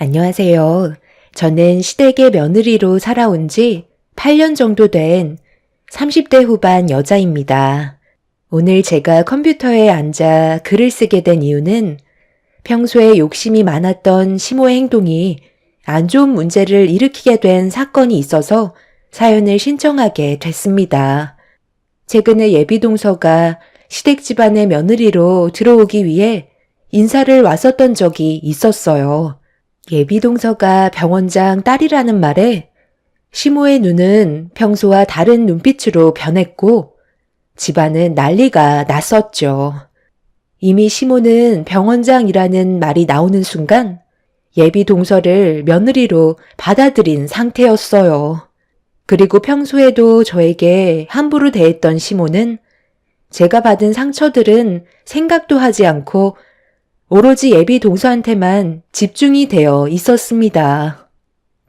안녕하세요. 저는 시댁의 며느리로 살아온 지 8년 정도 된 30대 후반 여자입니다. 오늘 제가 컴퓨터에 앉아 글을 쓰게 된 이유는 평소에 욕심이 많았던 시모의 행동이 안 좋은 문제를 일으키게 된 사건이 있어서 사연을 신청하게 됐습니다. 최근에 예비동서가 시댁 집안의 며느리로 들어오기 위해 인사를 왔었던 적이 있었어요. 예비동서가 병원장 딸이라는 말에 시모의 눈은 평소와 다른 눈빛으로 변했고 집안은 난리가 났었죠. 이미 시모는 병원장이라는 말이 나오는 순간 예비동서를 며느리로 받아들인 상태였어요. 그리고 평소에도 저에게 함부로 대했던 시모는 제가 받은 상처들은 생각도 하지 않고 오로지 예비 동서한테만 집중이 되어 있었습니다.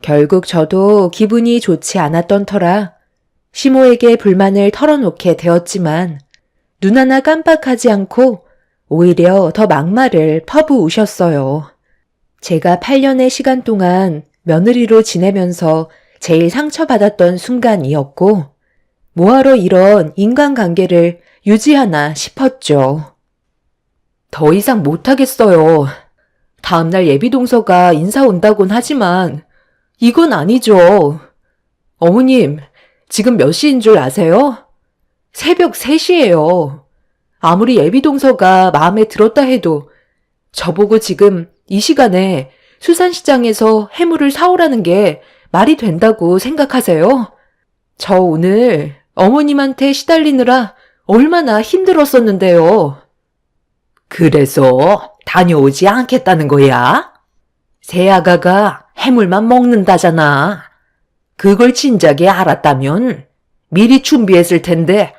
결국 저도 기분이 좋지 않았던 터라 시모에게 불만을 털어놓게 되었지만 눈 하나 깜빡하지 않고 오히려 더 막말을 퍼부으셨어요. 제가 8년의 시간 동안 며느리로 지내면서 제일 상처받았던 순간이었고 뭐하러 이런 인간관계를 유지하나 싶었죠. 더 이상 못하겠어요. 다음날 예비동서가 인사 온다곤 하지만 이건 아니죠. 어머님, 지금 몇 시인 줄 아세요? 새벽 3시예요. 아무리 예비동서가 마음에 들었다 해도 저보고 지금 이 시간에 수산시장에서 해물을 사오라는 게 말이 된다고 생각하세요? 저 오늘 어머님한테 시달리느라 얼마나 힘들었었는데요. 그래서 다녀오지 않겠다는 거야? 새아가가 해물만 먹는다잖아. 그걸 진작에 알았다면 미리 준비했을 텐데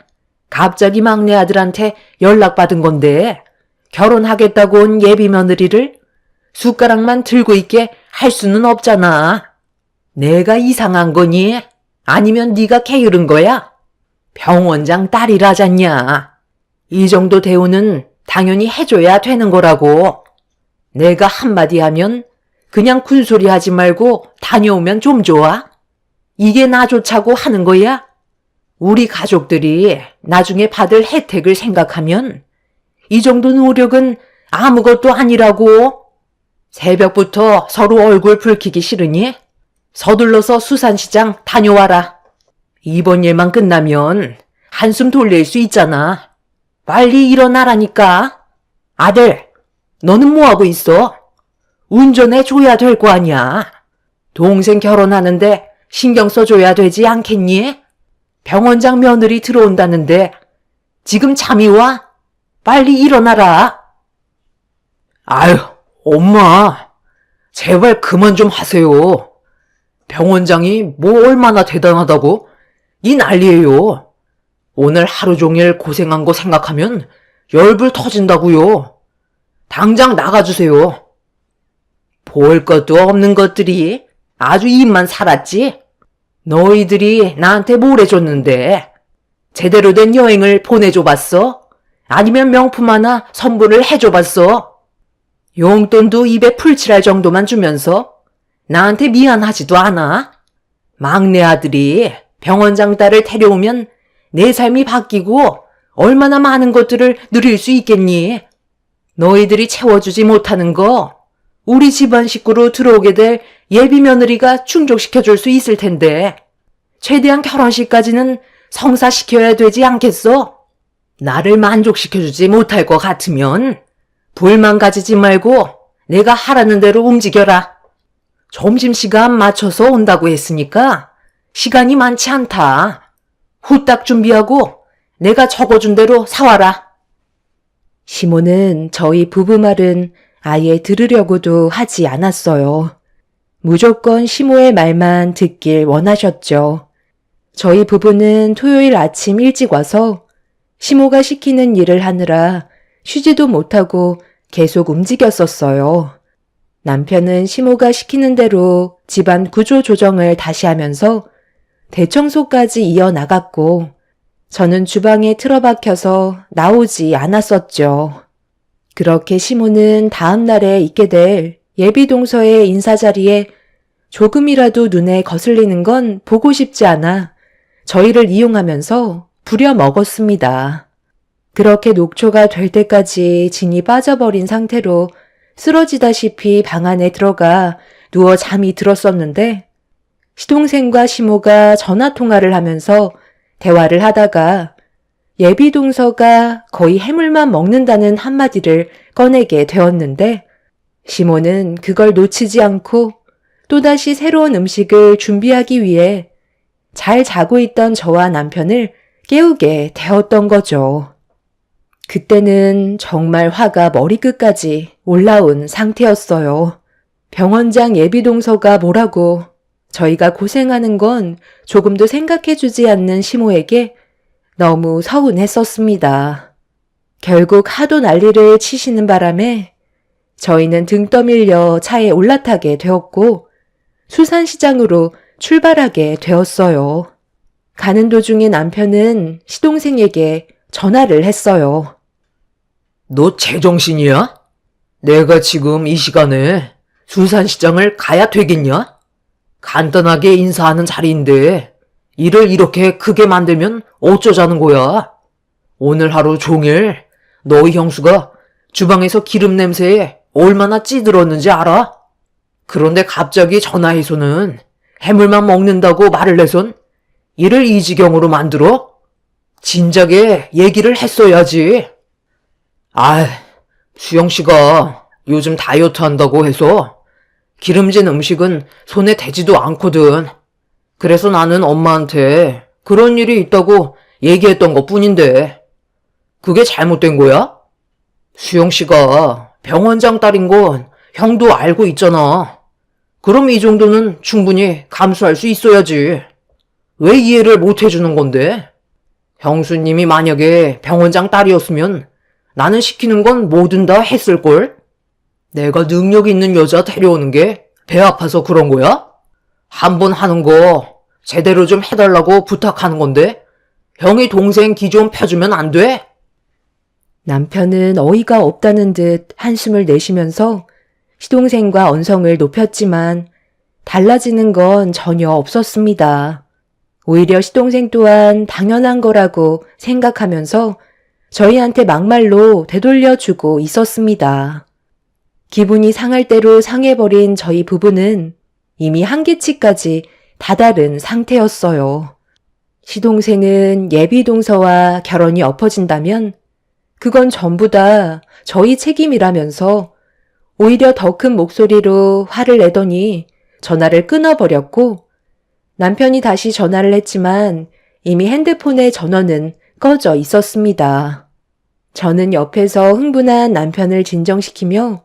갑자기 막내 아들한테 연락받은 건데 결혼하겠다고 온 예비 며느리를 숟가락만 들고 있게 할 수는 없잖아. 내가 이상한 거니? 아니면 네가 게으른 거야? 병원장 딸이라잖냐. 이 정도 대우는 당연히 해줘야 되는 거라고. 내가 한마디 하면 그냥 군소리 하지 말고 다녀오면 좀 좋아? 이게 나 좋자고 하는 거야? 우리 가족들이 나중에 받을 혜택을 생각하면 이 정도 노력은 아무것도 아니라고. 새벽부터 서로 얼굴 붉히기 싫으니 서둘러서 수산시장 다녀와라. 이번 일만 끝나면 한숨 돌릴 수 있잖아. 빨리 일어나라니까. 아들, 너는 뭐하고 있어? 운전해 줘야 될 거 아니야. 동생 결혼하는데 신경 써줘야 되지 않겠니? 병원장 며느리 들어온다는데 지금 잠이 와? 빨리 일어나라. 아유, 엄마. 제발 그만 좀 하세요. 병원장이 뭐 얼마나 대단하다고? 이 난리예요. 오늘 하루 종일 고생한 거 생각하면 열불 터진다고요. 당장 나가주세요. 볼 것도 없는 것들이 아주 입만 살았지? 너희들이 나한테 뭘 해줬는데 제대로 된 여행을 보내줘봤어? 아니면 명품 하나 선물을 해줘봤어? 용돈도 입에 풀칠할 정도만 주면서 나한테 미안하지도 않아? 막내 아들이 병원장 딸을 데려오면 내 삶이 바뀌고 얼마나 많은 것들을 누릴 수 있겠니? 너희들이 채워주지 못하는 거 우리 집안 식구로 들어오게 될 예비 며느리가 충족시켜줄 수 있을 텐데 최대한 결혼식까지는 성사시켜야 되지 않겠어? 나를 만족시켜주지 못할 것 같으면 불만 가지지 말고 내가 하라는 대로 움직여라. 점심시간 맞춰서 온다고 했으니까 시간이 많지 않다. 후딱 준비하고 내가 적어준 대로 사와라. 시모는 저희 부부 말은 아예 들으려고도 하지 않았어요. 무조건 시모의 말만 듣길 원하셨죠. 저희 부부는 토요일 아침 일찍 와서 시모가 시키는 일을 하느라 쉬지도 못하고 계속 움직였었어요. 남편은 시모가 시키는 대로 집안 구조 조정을 다시 하면서 대청소까지 이어나갔고 저는 주방에 틀어박혀서 나오지 않았었죠. 그렇게 시모는 다음 날에 있게 될 예비동서의 인사자리에 조금이라도 눈에 거슬리는 건 보고 싶지 않아 저희를 이용하면서 부려먹었습니다. 그렇게 녹초가 될 때까지 진이 빠져버린 상태로 쓰러지다시피 방 안에 들어가 누워 잠이 들었었는데 시동생과 시모가 전화통화를 하면서 대화를 하다가 예비동서가 거의 해물만 먹는다는 한마디를 꺼내게 되었는데 시모는 그걸 놓치지 않고 또다시 새로운 음식을 준비하기 위해 잘 자고 있던 저와 남편을 깨우게 되었던 거죠. 그때는 정말 화가 머리끝까지 올라온 상태였어요. 병원장 예비동서가 뭐라고 저희가 고생하는 건 조금도 생각해주지 않는 시모에게 너무 서운했었습니다. 결국 하도 난리를 치시는 바람에 저희는 등 떠밀려 차에 올라타게 되었고 수산시장으로 출발하게 되었어요. 가는 도중에 남편은 시동생에게 전화를 했어요. 너 제정신이야? 내가 지금 이 시간에 수산시장을 가야 되겠냐? 간단하게 인사하는 자리인데 일을 이렇게 크게 만들면 어쩌자는 거야? 오늘 하루 종일 너희 형수가 주방에서 기름 냄새에 얼마나 찌들었는지 알아? 그런데 갑자기 전화해서는 해물만 먹는다고 말을 해선 일을 이 지경으로 만들어? 진작에 얘기를 했어야지. 수영씨가 요즘 다이어트 한다고 해서 기름진 음식은 손에 대지도 않거든. 그래서 나는 엄마한테 그런 일이 있다고 얘기했던 것 뿐인데 그게 잘못된 거야? 수영씨가 병원장 딸인 건 형도 알고 있잖아. 그럼 이 정도는 충분히 감수할 수 있어야지. 왜 이해를 못 해주는 건데? 형수님이 만약에 병원장 딸이었으면 나는 시키는 건 뭐든 다 했을걸? 내가 능력 있는 여자 데려오는 게 배 아파서 그런 거야? 한 번 하는 거 제대로 좀 해달라고 부탁하는 건데 형이 동생 기 좀 펴주면 안 돼? 남편은 어이가 없다는 듯 한숨을 내쉬면서 시동생과 언성을 높였지만 달라지는 건 전혀 없었습니다. 오히려 시동생 또한 당연한 거라고 생각하면서 저희한테 막말로 되돌려주고 있었습니다. 기분이 상할 대로 상해버린 저희 부부는 이미 한계치까지 다다른 상태였어요. 시동생은 예비동서와 결혼이 엎어진다면 그건 전부 다 저희 책임이라면서 오히려 더 큰 목소리로 화를 내더니 전화를 끊어버렸고 남편이 다시 전화를 했지만 이미 핸드폰의 전원은 꺼져 있었습니다. 저는 옆에서 흥분한 남편을 진정시키며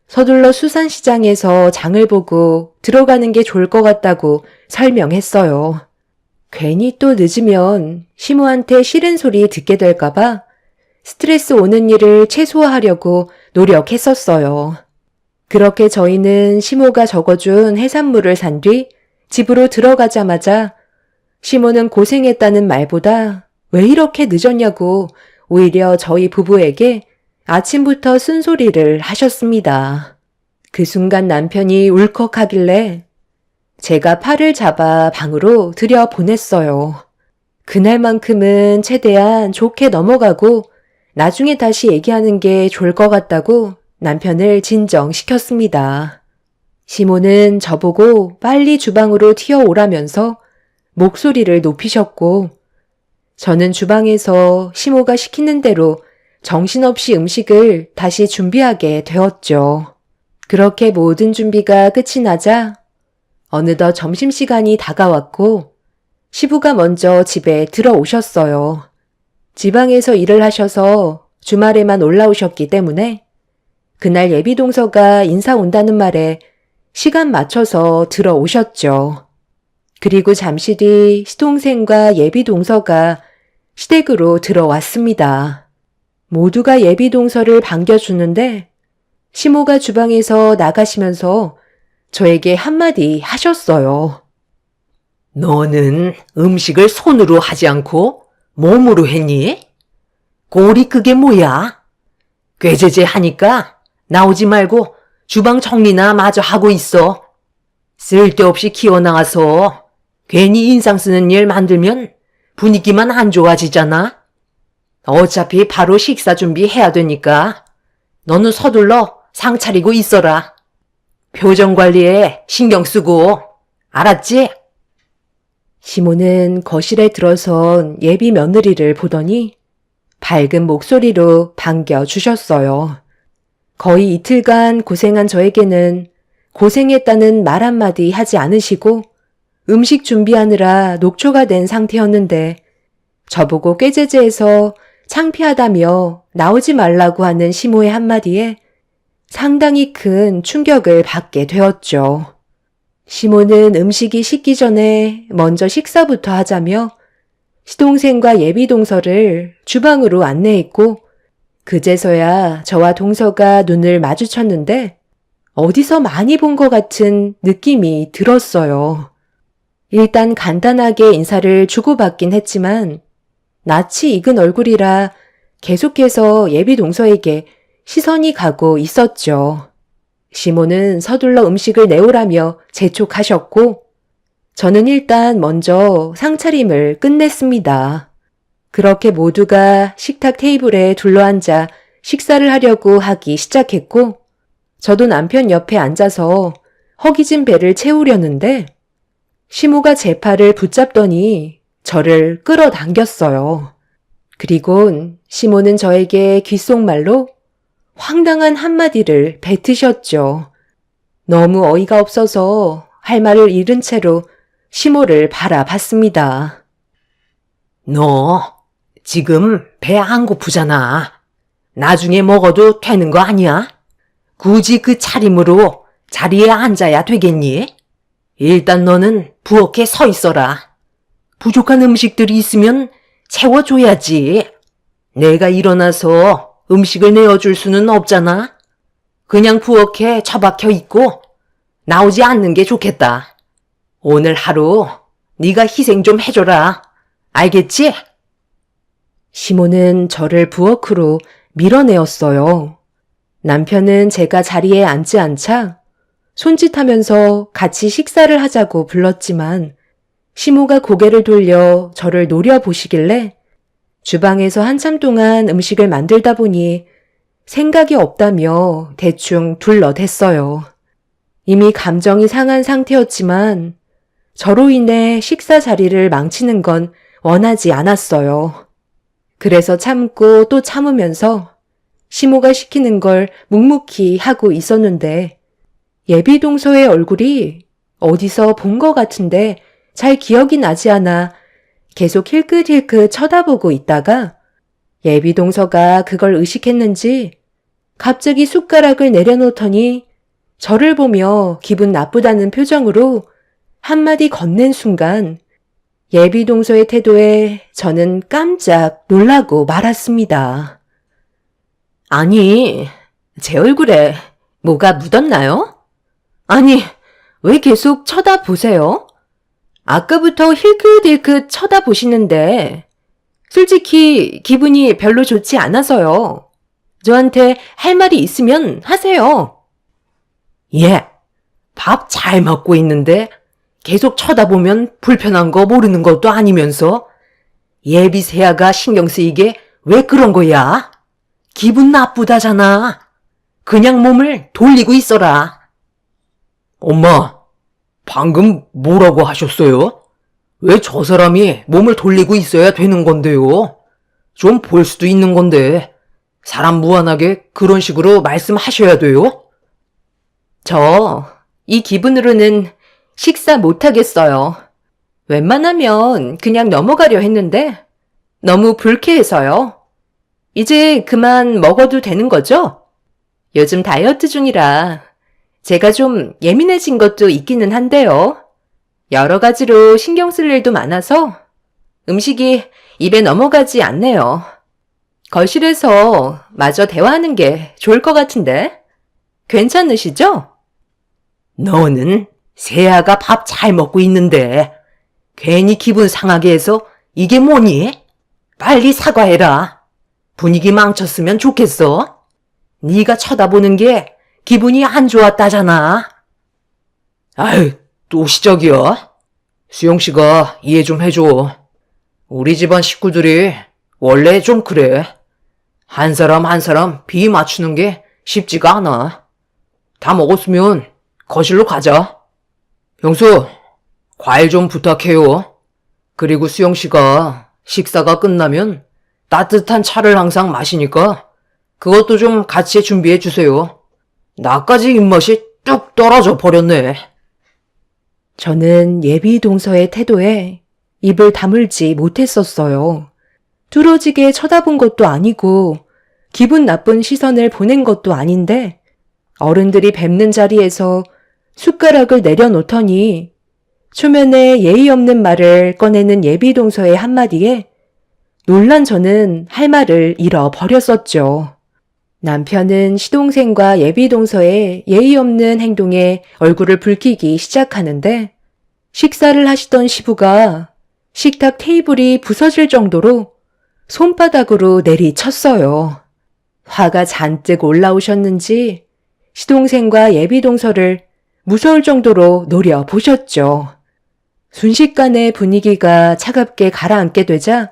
서둘러 수산시장에서 장을 보고 들어가는 게 좋을 것 같다고 설명했어요. 괜히 또 늦으면 시모한테 싫은 소리 듣게 될까봐 스트레스 오는 일을 최소화하려고 노력했었어요. 그렇게 저희는 시모가 적어준 해산물을 산 뒤 집으로 들어가자마자 시모는 고생했다는 말보다 왜 이렇게 늦었냐고 오히려 저희 부부에게 아침부터 쓴소리를 하셨습니다. 그 순간 남편이 울컥하길래 제가 팔을 잡아 방으로 들여보냈어요. 그날만큼은 최대한 좋게 넘어가고 나중에 다시 얘기하는 게 좋을 것 같다고 남편을 진정시켰습니다. 시모는 저보고 빨리 주방으로 튀어오라면서 목소리를 높이셨고 저는 주방에서 시모가 시키는 대로 정신없이 음식을 다시 준비하게 되었죠. 그렇게 모든 준비가 끝이 나자 어느덧 점심시간이 다가왔고 시부가 먼저 집에 들어오셨어요. 지방에서 일을 하셔서 주말에만 올라오셨기 때문에 그날 예비동서가 인사 온다는 말에 시간 맞춰서 들어오셨죠. 그리고 잠시 뒤 시동생과 예비동서가 시댁으로 들어왔습니다. 모두가 예비동서를 반겨주는데 시모가 주방에서 나가시면서 저에게 한마디 하셨어요. 너는 음식을 손으로 하지 않고 몸으로 했니? 꼴이 그게 뭐야? 꾀죄죄 하니까 나오지 말고 주방 정리나 마저 하고 있어. 쓸데없이 기어나와서 괜히 인상 쓰는 일 만들면 분위기만 안 좋아지잖아. 어차피 바로 식사 준비해야 되니까 너는 서둘러 상 차리고 있어라. 표정 관리에 신경 쓰고, 알았지? 시모는 거실에 들어선 예비 며느리를 보더니 밝은 목소리로 반겨주셨어요. 거의 이틀간 고생한 저에게는 고생했다는 말 한마디 하지 않으시고 음식 준비하느라 녹초가 된 상태였는데 저보고 꾀제제해서 창피하다며 나오지 말라고 하는 시모의 한마디에 상당히 큰 충격을 받게 되었죠. 시모는 음식이 식기 전에 먼저 식사부터 하자며 시동생과 예비동서를 주방으로 안내했고 그제서야 저와 동서가 눈을 마주쳤는데 어디서 많이 본 것 같은 느낌이 들었어요. 일단 간단하게 인사를 주고받긴 했지만 낯이 익은 얼굴이라 계속해서 예비동서에게 시선이 가고 있었죠. 시모는 서둘러 음식을 내오라며 재촉하셨고 저는 일단 먼저 상차림을 끝냈습니다. 그렇게 모두가 식탁 테이블에 둘러앉아 식사를 하려고 하기 시작했고 저도 남편 옆에 앉아서 허기진 배를 채우려는데 시모가 제 팔을 붙잡더니 저를 끌어당겼어요. 그리곤 시모는 저에게 귓속말로 황당한 한마디를 뱉으셨죠. 너무 어이가 없어서 할 말을 잃은 채로 시모를 바라봤습니다. 너 지금 배 안 고프잖아. 나중에 먹어도 되는 거 아니야? 굳이 그 차림으로 자리에 앉아야 되겠니? 일단 너는 부엌에 서 있어라. 부족한 음식들이 있으면 채워줘야지. 내가 일어나서 음식을 내어줄 수는 없잖아. 그냥 부엌에 처박혀 있고 나오지 않는 게 좋겠다. 오늘 하루 네가 희생 좀 해줘라. 알겠지? 시모는 저를 부엌으로 밀어내었어요. 남편은 제가 자리에 앉지 않자 손짓하면서 같이 식사를 하자고 불렀지만 시모가 고개를 돌려 저를 노려보시길래 주방에서 한참 동안 음식을 만들다 보니 생각이 없다며 대충 둘러댔어요. 이미 감정이 상한 상태였지만 저로 인해 식사 자리를 망치는 건 원하지 않았어요. 그래서 참고 또 참으면서 시모가 시키는 걸 묵묵히 하고 있었는데 예비동서의 얼굴이 어디서 본 것 같은데 잘 기억이 나지 않아 계속 힐끗힐끗 쳐다보고 있다가 예비동서가 그걸 의식했는지 갑자기 숟가락을 내려놓더니 저를 보며 기분 나쁘다는 표정으로 한마디 건넨 순간 예비동서의 태도에 저는 깜짝 놀라고 말았습니다. 아니, 제 얼굴에 뭐가 묻었나요? 아니, 왜 계속 쳐다보세요? 아까부터 힐끗힐끗 쳐다보시는데 솔직히 기분이 별로 좋지 않아서요. 저한테 할 말이 있으면 하세요. 예, 밥 잘 먹고 있는데 계속 쳐다보면 불편한 거 모르는 것도 아니면서 예비 세아가 신경 쓰이게 왜 그런 거야? 기분 나쁘다잖아. 그냥 몸을 돌리고 있어라. 엄마, 방금 뭐라고 하셨어요? 왜 저 사람이 몸을 돌리고 있어야 되는 건데요? 좀 볼 수도 있는 건데 사람 무한하게 그런 식으로 말씀하셔야 돼요? 저 이 기분으로는 식사 못하겠어요. 웬만하면 그냥 넘어가려 했는데 너무 불쾌해서요. 이제 그만 먹어도 되는 거죠? 요즘 다이어트 중이라 제가 좀 예민해진 것도 있기는 한데요. 여러 가지로 신경 쓸 일도 많아서 음식이 입에 넘어가지 않네요. 거실에서 마저 대화하는 게 좋을 것 같은데 괜찮으시죠? 너는 세아가 밥 잘 먹고 있는데 괜히 기분 상하게 해서 이게 뭐니? 빨리 사과해라. 분위기 망쳤으면 좋겠어. 네가 쳐다보는 게 기분이 안 좋았다잖아. 아유, 또 시작이야? 수영씨가 이해 좀 해줘. 우리 집안 식구들이 원래 좀 그래. 한 사람 한 사람 비 맞추는 게 쉽지가 않아. 다 먹었으면 거실로 가자. 형수, 과일 좀 부탁해요. 그리고 수영씨가 식사가 끝나면 따뜻한 차를 항상 마시니까 그것도 좀 같이 준비해 주세요. 나까지 입맛이 뚝 떨어져 버렸네. 저는 예비 동서의 태도에 입을 다물지 못했었어요. 뚫어지게 쳐다본 것도 아니고 기분 나쁜 시선을 보낸 것도 아닌데 어른들이 뵙는 자리에서 숟가락을 내려놓더니 초면에 예의 없는 말을 꺼내는 예비 동서의 한마디에 놀란 저는 할 말을 잃어버렸었죠. 남편은 시동생과 예비 동서의 예의 없는 행동에 얼굴을 붉히기 시작하는데 식사를 하시던 시부가 식탁 테이블이 부서질 정도로 손바닥으로 내리쳤어요. 화가 잔뜩 올라오셨는지 시동생과 예비 동서를 무서울 정도로 노려보셨죠. 순식간에 분위기가 차갑게 가라앉게 되자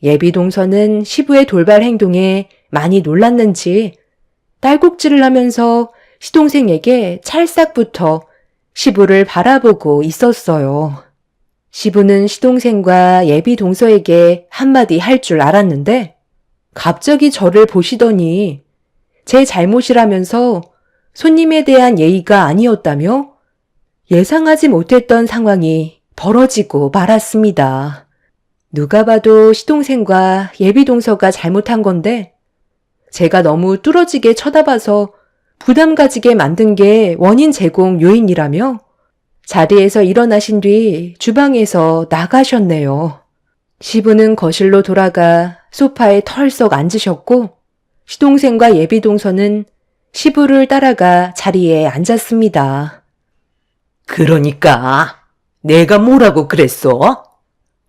예비 동서는 시부의 돌발 행동에 많이 놀랐는지 딸꾹질을 하면서 시동생에게 찰싹부터 시부를 바라보고 있었어요. 시부는 시동생과 예비 동서에게 한마디 할 줄 알았는데 갑자기 저를 보시더니 제 잘못이라면서 손님에 대한 예의가 아니었다며 예상하지 못했던 상황이 벌어지고 말았습니다. 누가 봐도 시동생과 예비 동서가 잘못한 건데 제가 너무 뚫어지게 쳐다봐서 부담 가지게 만든 게 원인 제공 요인이라며 자리에서 일어나신 뒤 주방에서 나가셨네요. 시부는 거실로 돌아가 소파에 털썩 앉으셨고 시동생과 예비 동서는 시부를 따라가 자리에 앉았습니다. 그러니까 내가 뭐라고 그랬어?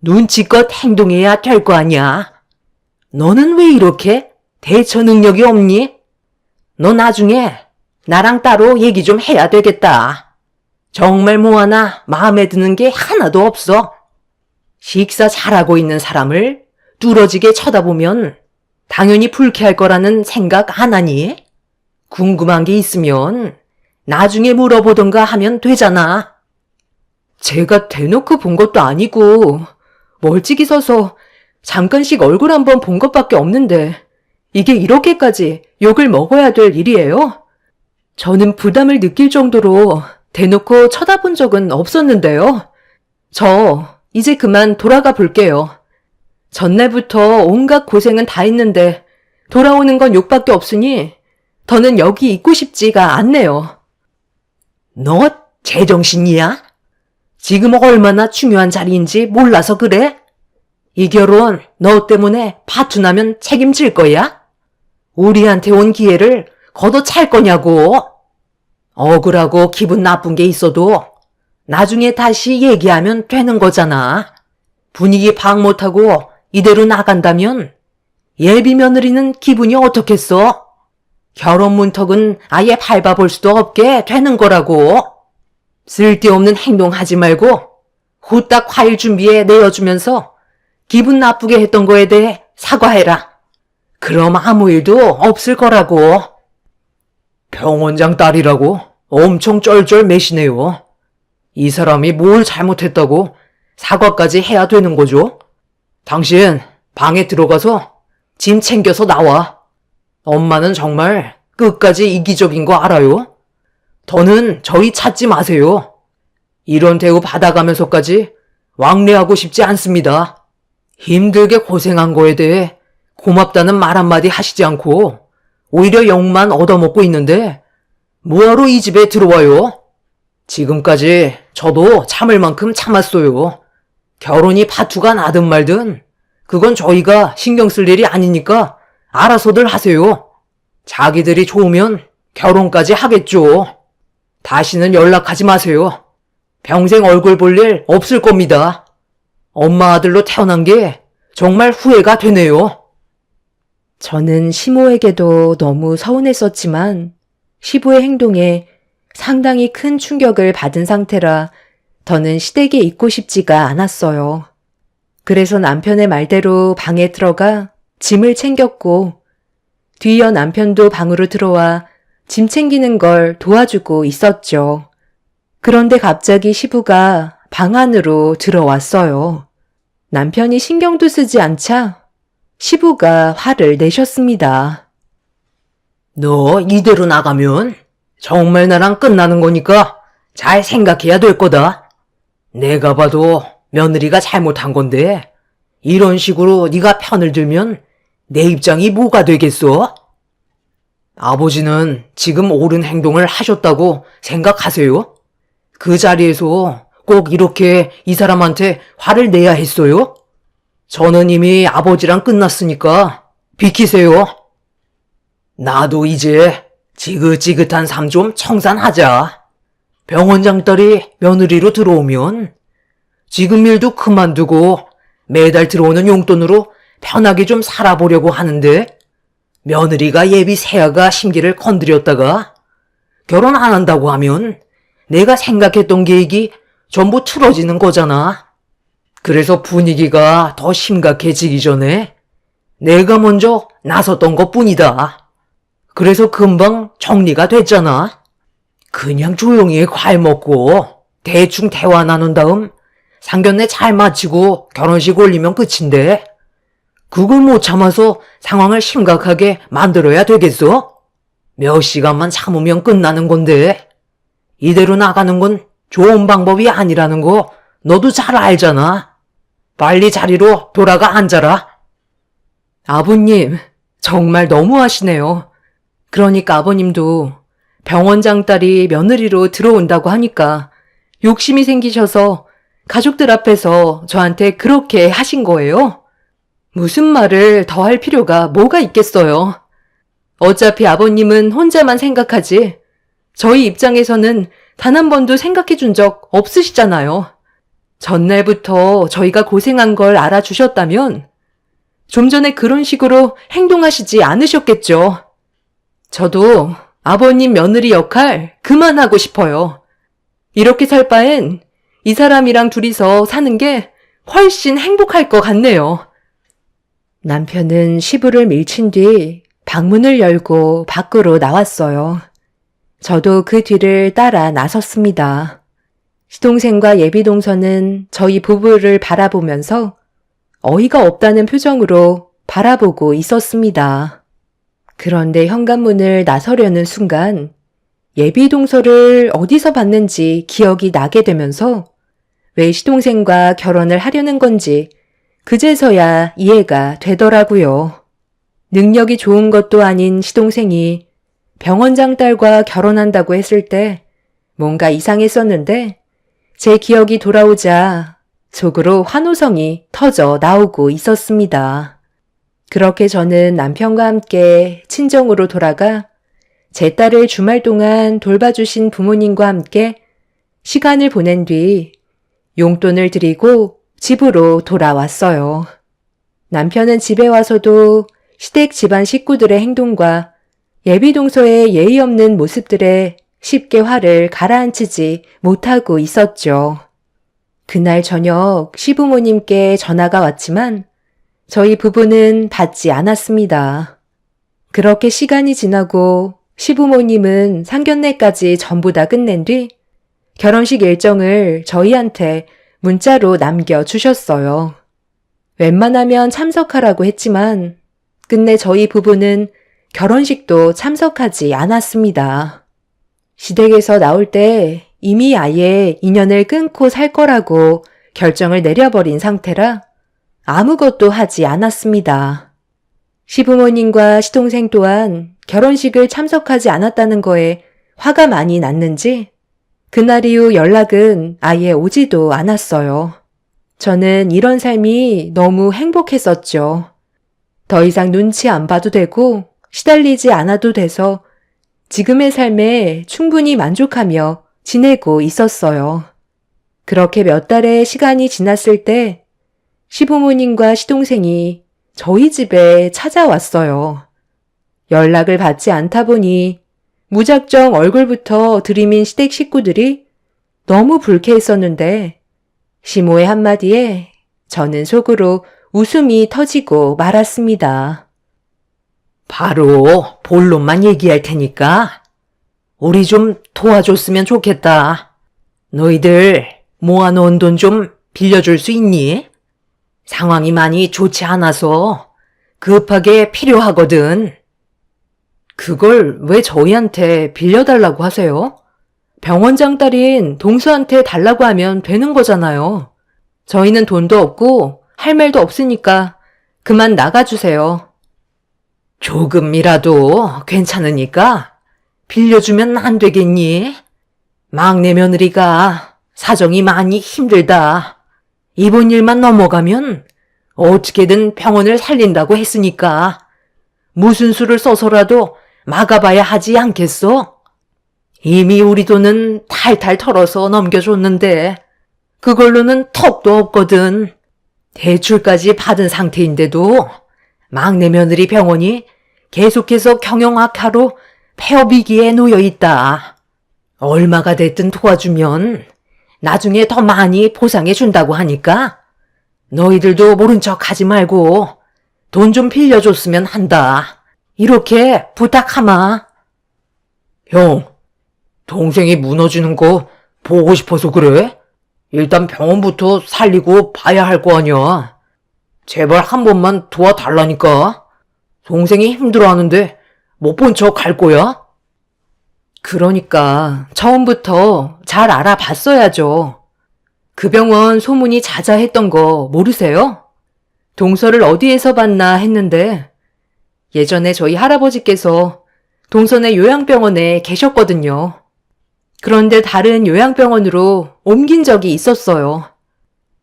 눈치껏 행동해야 될 거 아니야. 너는 왜 이렇게 대처 능력이 없니? 너 나중에 나랑 따로 얘기 좀 해야 되겠다. 정말 뭐 하나 마음에 드는 게 하나도 없어. 식사 잘하고 있는 사람을 뚫어지게 쳐다보면 당연히 불쾌할 거라는 생각 안 하니? 궁금한 게 있으면 나중에 물어보던가 하면 되잖아. 제가 대놓고 본 것도 아니고 멀찍이 서서 잠깐씩 얼굴 한번 본 것밖에 없는데 이게 이렇게까지 욕을 먹어야 될 일이에요? 저는 부담을 느낄 정도로 대놓고 쳐다본 적은 없었는데요. 저 이제 그만 돌아가 볼게요. 전날부터 온갖 고생은 다 했는데 돌아오는 건 욕밖에 없으니 더는 여기 있고 싶지가 않네요. 너 제정신이야? 지금 얼마나 중요한 자리인지 몰라서 그래? 이 결혼 너 때문에 파투나면 책임질 거야? 우리한테 온 기회를 걷어찰 거냐고? 억울하고 기분 나쁜 게 있어도 나중에 다시 얘기하면 되는 거잖아. 분위기 파악 못하고 이대로 나간다면 예비 며느리는 기분이 어떻겠어? 결혼 문턱은 아예 밟아볼 수도 없게 되는 거라고. 쓸데없는 행동하지 말고 후딱 과일 준비해 내어주면서 기분 나쁘게 했던 거에 대해 사과해라. 그럼 아무 일도 없을 거라고. 병원장 딸이라고 엄청 쩔쩔 매시네요. 이 사람이 뭘 잘못했다고 사과까지 해야 되는 거죠? 당신 방에 들어가서 짐 챙겨서 나와. 엄마는 정말 끝까지 이기적인 거 알아요? 더는 저희 찾지 마세요. 이런 대우 받아가면서까지 왕래하고 싶지 않습니다. 힘들게 고생한 거에 대해 고맙다는 말 한마디 하시지 않고 오히려 욕만 얻어먹고 있는데 뭐하러 이 집에 들어와요? 지금까지 저도 참을 만큼 참았어요. 결혼이 파투가 나든 말든 그건 저희가 신경 쓸 일이 아니니까 알아서들 하세요. 자기들이 좋으면 결혼까지 하겠죠. 다시는 연락하지 마세요. 평생 얼굴 볼 일 없을 겁니다. 엄마 아들로 태어난 게 정말 후회가 되네요. 저는 시모에게도 너무 서운했었지만 시부의 행동에 상당히 큰 충격을 받은 상태라 더는 시댁에 있고 싶지가 않았어요. 그래서 남편의 말대로 방에 들어가 짐을 챙겼고 뒤이어 남편도 방으로 들어와 짐 챙기는 걸 도와주고 있었죠. 그런데 갑자기 시부가 방 안으로 들어왔어요. 남편이 신경도 쓰지 않자 시부가 화를 내셨습니다. 너 이대로 나가면 정말 나랑 끝나는 거니까 잘 생각해야 될 거다. 내가 봐도 며느리가 잘못한 건데 이런 식으로 네가 편을 들면 내 입장이 뭐가 되겠어? 아버지는 지금 옳은 행동을 하셨다고 생각하세요? 그 자리에서 꼭 이렇게 이 사람한테 화를 내야 했어요? 저는 이미 아버지랑 끝났으니까 비키세요. 나도 이제 지긋지긋한 삶 좀 청산하자. 병원장 딸이 며느리로 들어오면 지금 일도 그만두고 매달 들어오는 용돈으로 편하게 좀 살아보려고 하는데 며느리가 예비 새아가 심기를 건드렸다가 결혼 안 한다고 하면 내가 생각했던 계획이 전부 틀어지는 거잖아. 그래서 분위기가 더 심각해지기 전에 내가 먼저 나섰던 것뿐이다. 그래서 금방 정리가 됐잖아. 그냥 조용히 과일 먹고 대충 대화 나눈 다음 상견례 잘 마치고 결혼식 올리면 끝인데 그걸 못 참아서 상황을 심각하게 만들어야 되겠어? 몇 시간만 참으면 끝나는 건데 이대로 나가는 건 좋은 방법이 아니라는 거 너도 잘 알잖아. 빨리 자리로 돌아가 앉아라. 아버님, 정말 너무하시네요. 그러니까 아버님도 병원장 딸이 며느리로 들어온다고 하니까 욕심이 생기셔서 가족들 앞에서 저한테 그렇게 하신 거예요? 무슨 말을 더 할 필요가 뭐가 있겠어요. 어차피 아버님은 혼자만 생각하지 저희 입장에서는 단 한 번도 생각해 준 적 없으시잖아요. 전날부터 저희가 고생한 걸 알아주셨다면 좀 전에 그런 식으로 행동하시지 않으셨겠죠. 저도 아버님 며느리 역할 그만하고 싶어요. 이렇게 살 바엔 이 사람이랑 둘이서 사는 게 훨씬 행복할 것 같네요. 남편은 시부를 밀친 뒤 방문을 열고 밖으로 나왔어요. 저도 그 뒤를 따라 나섰습니다. 시동생과 예비동서는 저희 부부를 바라보면서 어이가 없다는 표정으로 바라보고 있었습니다. 그런데 현관문을 나서려는 순간 예비동서를 어디서 봤는지 기억이 나게 되면서 왜 시동생과 결혼을 하려는 건지 그제서야 이해가 되더라고요. 능력이 좋은 것도 아닌 시동생이 병원장 딸과 결혼한다고 했을 때 뭔가 이상했었는데 제 기억이 돌아오자 속으로 환호성이 터져 나오고 있었습니다. 그렇게 저는 남편과 함께 친정으로 돌아가 제 딸을 주말 동안 돌봐주신 부모님과 함께 시간을 보낸 뒤 용돈을 드리고 집으로 돌아왔어요. 남편은 집에 와서도 시댁 집안 식구들의 행동과 예비동서의 예의 없는 모습들에 쉽게 화를 가라앉히지 못하고 있었죠. 그날 저녁 시부모님께 전화가 왔지만 저희 부부는 받지 않았습니다. 그렇게 시간이 지나고 시부모님은 상견례까지 전부 다 끝낸 뒤 결혼식 일정을 저희한테 문자로 남겨주셨어요. 웬만하면 참석하라고 했지만 끝내 저희 부부는 결혼식도 참석하지 않았습니다. 시댁에서 나올 때 이미 아예 인연을 끊고 살 거라고 결정을 내려버린 상태라 아무것도 하지 않았습니다. 시부모님과 시동생 또한 결혼식을 참석하지 않았다는 거에 화가 많이 났는지 그날 이후 연락은 아예 오지도 않았어요. 저는 이런 삶이 너무 행복했었죠. 더 이상 눈치 안 봐도 되고 시달리지 않아도 돼서 지금의 삶에 충분히 만족하며 지내고 있었어요. 그렇게 몇 달의 시간이 지났을 때 시부모님과 시동생이 저희 집에 찾아왔어요. 연락을 받지 않다 보니 무작정 얼굴부터 들이민 시댁 식구들이 너무 불쾌했었는데 시모의 한마디에 저는 속으로 웃음이 터지고 말았습니다. 바로 본론만 얘기할 테니까 우리 좀 도와줬으면 좋겠다. 너희들 모아놓은 돈 좀 빌려줄 수 있니? 상황이 많이 좋지 않아서 급하게 필요하거든. 그걸 왜 저희한테 빌려달라고 하세요? 병원장 딸인 동수한테 달라고 하면 되는 거잖아요. 저희는 돈도 없고 할 말도 없으니까 그만 나가주세요. 조금이라도 괜찮으니까 빌려주면 안 되겠니? 막내 며느리가 사정이 많이 힘들다. 이번 일만 넘어가면 어떻게든 병원을 살린다고 했으니까 무슨 수를 써서라도 막아봐야 하지 않겠어? 이미 우리 돈은 탈탈 털어서 넘겨줬는데 그걸로는 턱도 없거든. 대출까지 받은 상태인데도 막내 며느리 병원이 계속해서 경영 악화로 폐업 위기에 놓여 있다. 얼마가 됐든 도와주면 나중에 더 많이 보상해 준다고 하니까 너희들도 모른 척 하지 말고 돈 좀 빌려줬으면 한다. 이렇게 부탁하마. 형, 동생이 무너지는 거 보고 싶어서 그래? 일단 병원부터 살리고 봐야 할 거 아니야. 제발 한 번만 도와달라니까. 동생이 힘들어하는데 못 본 척 할 거야? 그러니까 처음부터 잘 알아봤어야죠. 그 병원 소문이 자자했던 거 모르세요? 동서를 어디에서 봤나 했는데 예전에 저희 할아버지께서 동선의 요양병원에 계셨거든요. 그런데 다른 요양병원으로 옮긴 적이 있었어요.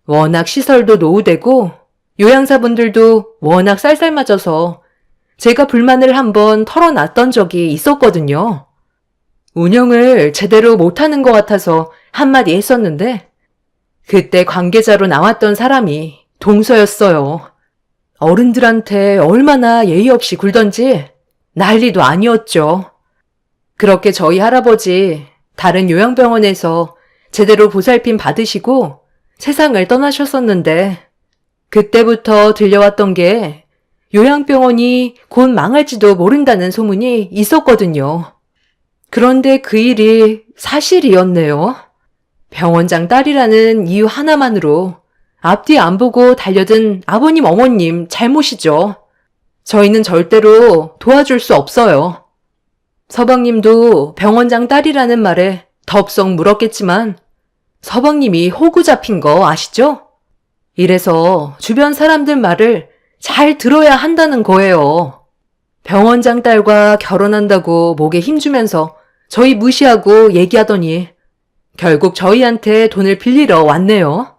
워낙 시설도 노후되고 요양사분들도 워낙 쌀쌀맞아서 제가 불만을 한번 털어놨던 적이 있었거든요. 운영을 제대로 못하는 것 같아서 한마디 했었는데 그때 관계자로 나왔던 사람이 동서였어요. 어른들한테 얼마나 예의 없이 굴던지 난리도 아니었죠. 그렇게 저희 할아버지 다른 요양병원에서 제대로 보살핌 받으시고 세상을 떠나셨었는데 그때부터 들려왔던 게 요양병원이 곧 망할지도 모른다는 소문이 있었거든요. 그런데 그 일이 사실이었네요. 병원장 딸이라는 이유 하나만으로 앞뒤 안 보고 달려든 아버님 어머님 잘못이죠. 저희는 절대로 도와줄 수 없어요. 서방님도 병원장 딸이라는 말에 덥석 물었겠지만 서방님이 호구 잡힌 거 아시죠? 이래서 주변 사람들 말을 잘 들어야 한다는 거예요. 병원장 딸과 결혼한다고 목에 힘주면서 저희 무시하고 얘기하더니 결국 저희한테 돈을 빌리러 왔네요.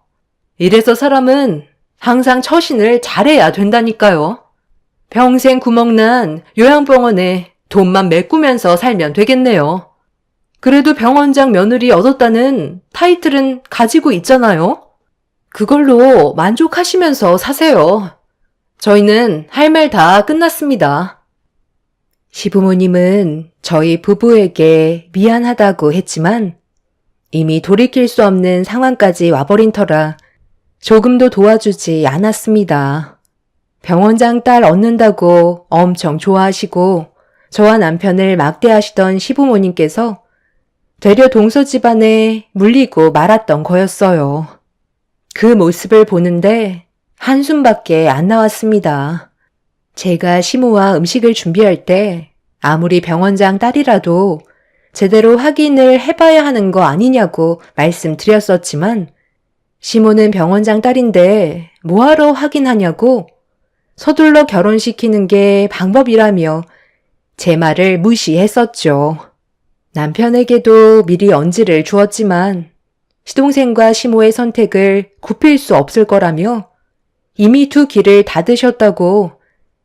이래서 사람은 항상 처신을 잘해야 된다니까요. 평생 구멍난 요양병원에 돈만 메꾸면서 살면 되겠네요. 그래도 병원장 며느리 얻었다는 타이틀은 가지고 있잖아요. 그걸로 만족하시면서 사세요. 저희는 할 말 다 끝났습니다. 시부모님은 저희 부부에게 미안하다고 했지만 이미 돌이킬 수 없는 상황까지 와버린 터라 조금도 도와주지 않았습니다. 병원장 딸 얻는다고 엄청 좋아하시고 저와 남편을 막대하시던 시부모님께서 되려 동서 집안에 물리고 말았던 거였어요. 그 모습을 보는데 한숨밖에 안 나왔습니다. 제가 시모와 음식을 준비할 때 아무리 병원장 딸이라도 제대로 확인을 해봐야 하는 거 아니냐고 말씀드렸었지만 시모는 병원장 딸인데 뭐하러 확인하냐고 서둘러 결혼시키는 게 방법이라며 제 말을 무시했었죠. 남편에게도 미리 언지를 주었지만 시동생과 시모의 선택을 굽힐 수 없을 거라며 이미 두 길을 닫으셨다고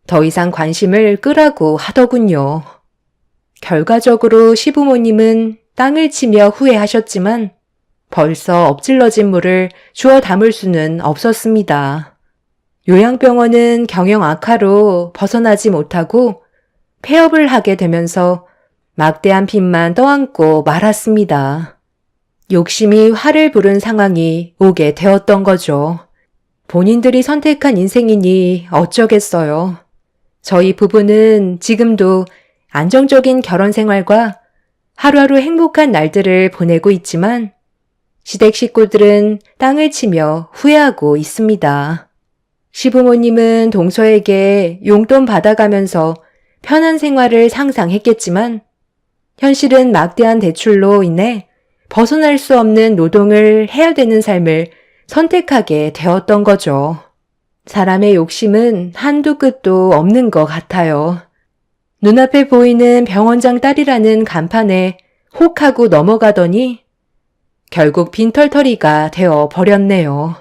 더 이상 관심을 끄라고 하더군요. 결과적으로 시부모님은 땅을 치며 후회하셨지만 벌써 엎질러진 물을 주워 담을 수는 없었습니다. 요양병원은 경영 악화로 벗어나지 못하고 폐업을 하게 되면서 막대한 빚만 떠안고 말았습니다. 욕심이 화를 부른 상황이 오게 되었던 거죠. 본인들이 선택한 인생이니 어쩌겠어요. 저희 부부는 지금도 안정적인 결혼 생활과 하루하루 행복한 날들을 보내고 있지만 시댁 식구들은 땅을 치며 후회하고 있습니다. 시부모님은 동서에게 용돈 받아가면서 편한 생활을 상상했겠지만 현실은 막대한 대출로 인해 벗어날 수 없는 노동을 해야 되는 삶을 선택하게 되었던 거죠. 사람의 욕심은 한두 끝도 없는 것 같아요. 눈앞에 보이는 병원장 딸이라는 간판에 혹하고 넘어가더니 결국 빈털터리가 되어 버렸네요.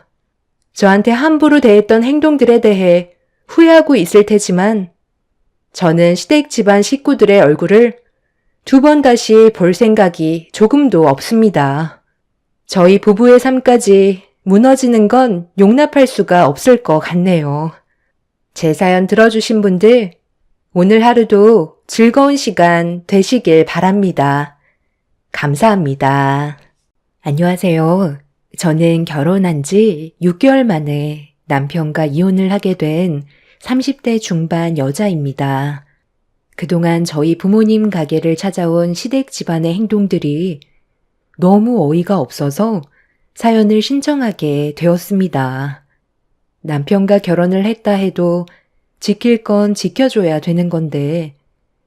저한테 함부로 대했던 행동들에 대해 후회하고 있을 테지만 저는 시댁 집안 식구들의 얼굴을 두 번 다시 볼 생각이 조금도 없습니다. 저희 부부의 삶까지 무너지는 건 용납할 수가 없을 것 같네요. 제 사연 들어주신 분들, 오늘 하루도 즐거운 시간 되시길 바랍니다. 감사합니다. 안녕하세요. 저는 결혼한 지 6개월 만에 남편과 이혼을 하게 된 30대 중반 여자입니다. 그동안 저희 부모님 가게를 찾아온 시댁 집안의 행동들이 너무 어이가 없어서 사연을 신청하게 되었습니다. 남편과 결혼을 했다 해도 지킬 건 지켜줘야 되는 건데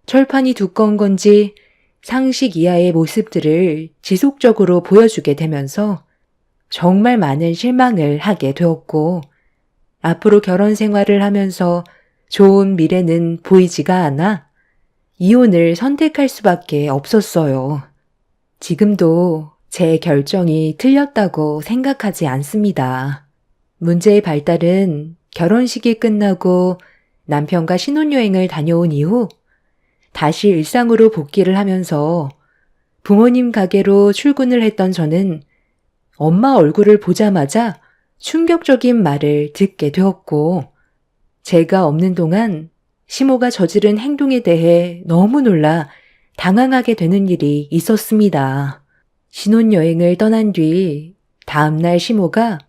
철판이 두꺼운 건지 상식 이하의 모습들을 지속적으로 보여주게 되면서 정말 많은 실망을 하게 되었고 앞으로 결혼 생활을 하면서 좋은 미래는 보이지가 않아 이혼을 선택할 수밖에 없었어요. 지금도 제 결정이 틀렸다고 생각하지 않습니다. 문제의 발달은 결혼식이 끝나고 남편과 신혼여행을 다녀온 이후 다시 일상으로 복귀를 하면서 부모님 가게로 출근을 했던 저는 엄마 얼굴을 보자마자 충격적인 말을 듣게 되었고 제가 없는 동안 시모가 저지른 행동에 대해 너무 놀라 당황하게 되는 일이 있었습니다. 신혼여행을 떠난 뒤 다음날 시모가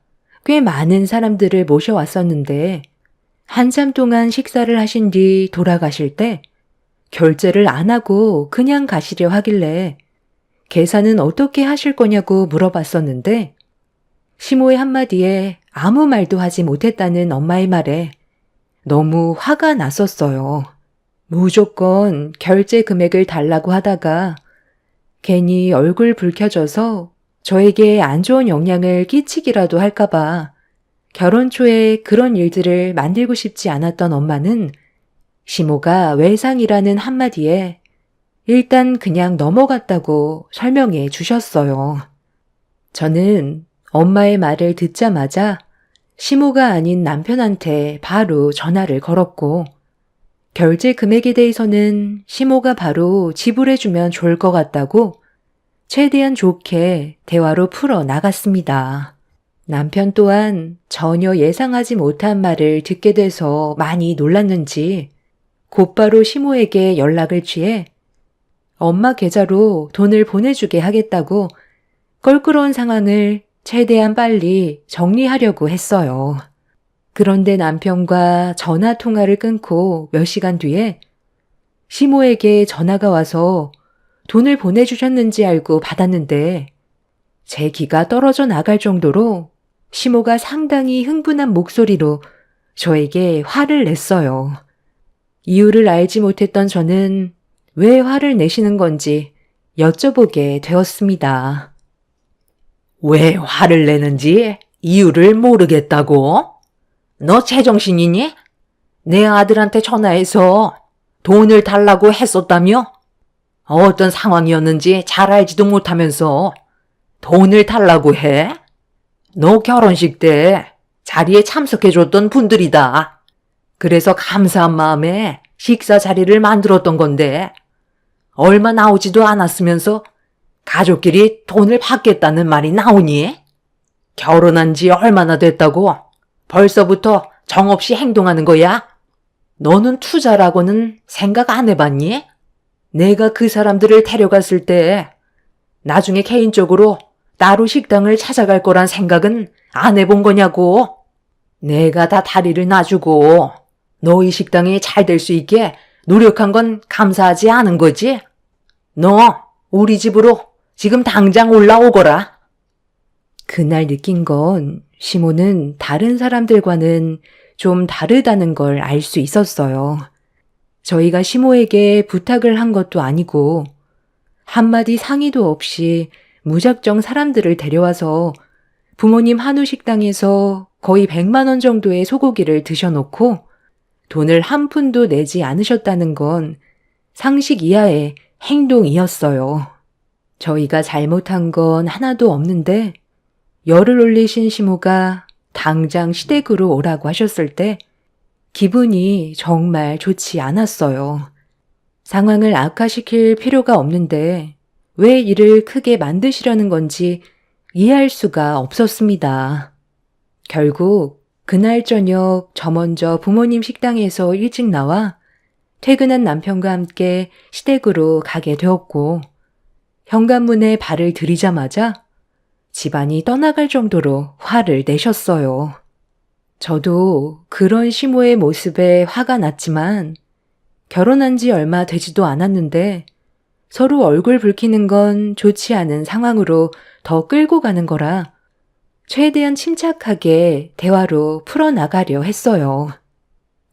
꽤 많은 사람들을 모셔왔었는데 한참 동안 식사를 하신 뒤 돌아가실 때 결제를 안 하고 그냥 가시려 하길래 계산은 어떻게 하실 거냐고 물어봤었는데 시모의 한마디에 아무 말도 하지 못했다는 엄마의 말에 너무 화가 났었어요. 무조건 결제 금액을 달라고 하다가 괜히 얼굴 붉혀져서 저에게 안 좋은 영향을 끼치기라도 할까봐 결혼 초에 그런 일들을 만들고 싶지 않았던 엄마는 시모가 외상이라는 한마디에 일단 그냥 넘어갔다고 설명해 주셨어요. 저는 엄마의 말을 듣자마자 시모가 아닌 남편한테 바로 전화를 걸었고 결제 금액에 대해서는 시모가 바로 지불해주면 좋을 것 같다고 최대한 좋게 대화로 풀어 나갔습니다. 남편 또한 전혀 예상하지 못한 말을 듣게 돼서 많이 놀랐는지 곧바로 시모에게 연락을 취해 엄마 계좌로 돈을 보내주게 하겠다고 껄끄러운 상황을 최대한 빨리 정리하려고 했어요. 그런데 남편과 전화 통화를 끊고 몇 시간 뒤에 시모에게 전화가 와서 돈을 보내주셨는지 알고 받았는데 제 기가 떨어져 나갈 정도로 시모가 상당히 흥분한 목소리로 저에게 화를 냈어요. 이유를 알지 못했던 저는 왜 화를 내시는 건지 여쭤보게 되었습니다. 왜 화를 내는지 이유를 모르겠다고? 너 제정신이니? 내 아들한테 전화해서 돈을 달라고 했었다며? 어떤 상황이었는지 잘 알지도 못하면서 돈을 달라고 해? 너 결혼식 때 자리에 참석해줬던 분들이다. 그래서 감사한 마음에 식사 자리를 만들었던 건데 얼마 나오지도 않았으면서 가족끼리 돈을 받겠다는 말이 나오니? 결혼한 지 얼마나 됐다고 벌써부터 정없이 행동하는 거야? 너는 투자라고는 생각 안 해봤니? 내가 그 사람들을 데려갔을 때 나중에 개인적으로 따로 식당을 찾아갈 거란 생각은 안 해본 거냐고. 내가 다 다리를 놔주고 너희 식당이 잘 될 수 있게 노력한 건 감사하지 않은 거지? 너 우리 집으로 지금 당장 올라오거라. 그날 느낀 건 시모는 다른 사람들과는 좀 다르다는 걸 알 수 있었어요. 저희가 시모에게 부탁을 한 것도 아니고 한마디 상의도 없이 무작정 사람들을 데려와서 부모님 한우 식당에서 거의 100만 원 정도의 소고기를 드셔놓고 돈을 한 푼도 내지 않으셨다는 건 상식 이하의 행동이었어요. 저희가 잘못한 건 하나도 없는데 열을 올리신 시모가 당장 시댁으로 오라고 하셨을 때 기분이 정말 좋지 않았어요. 상황을 악화시킬 필요가 없는데 왜 일을 크게 만드시려는 건지 이해할 수가 없었습니다. 결국 그날 저녁 저 먼저 부모님 식당에서 일찍 나와 퇴근한 남편과 함께 시댁으로 가게 되었고 현관문에 발을 들이자마자 집안이 떠나갈 정도로 화를 내셨어요. 저도 그런 시모의 모습에 화가 났지만 결혼한 지 얼마 되지도 않았는데 서로 얼굴 붉히는 건 좋지 않은 상황으로 더 끌고 가는 거라 최대한 침착하게 대화로 풀어나가려 했어요.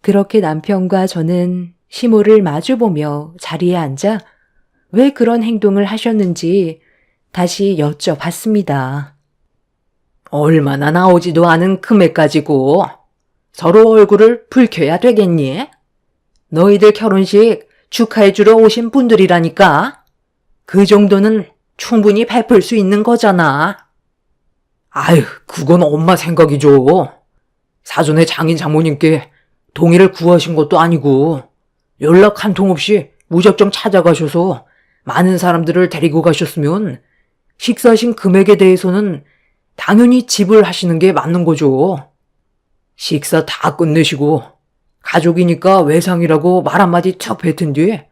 그렇게 남편과 저는 시모를 마주보며 자리에 앉아 왜 그런 행동을 하셨는지 다시 여쭤봤습니다. 얼마나 나오지도 않은 금액 가지고 서로 얼굴을 붉혀야 되겠니? 너희들 결혼식 축하해주러 오신 분들이라니까. 그 정도는 충분히 베풀 수 있는 거잖아. 아유, 그건 엄마 생각이죠. 사전에 장인 장모님께 동의를 구하신 것도 아니고 연락 한 통 없이 무작정 찾아가셔서 많은 사람들을 데리고 가셨으면 식사하신 금액에 대해서는 당연히 지불하시는 게 맞는 거죠. 식사 다 끝내시고 가족이니까 외상이라고 말 한마디 척 뱉은 뒤에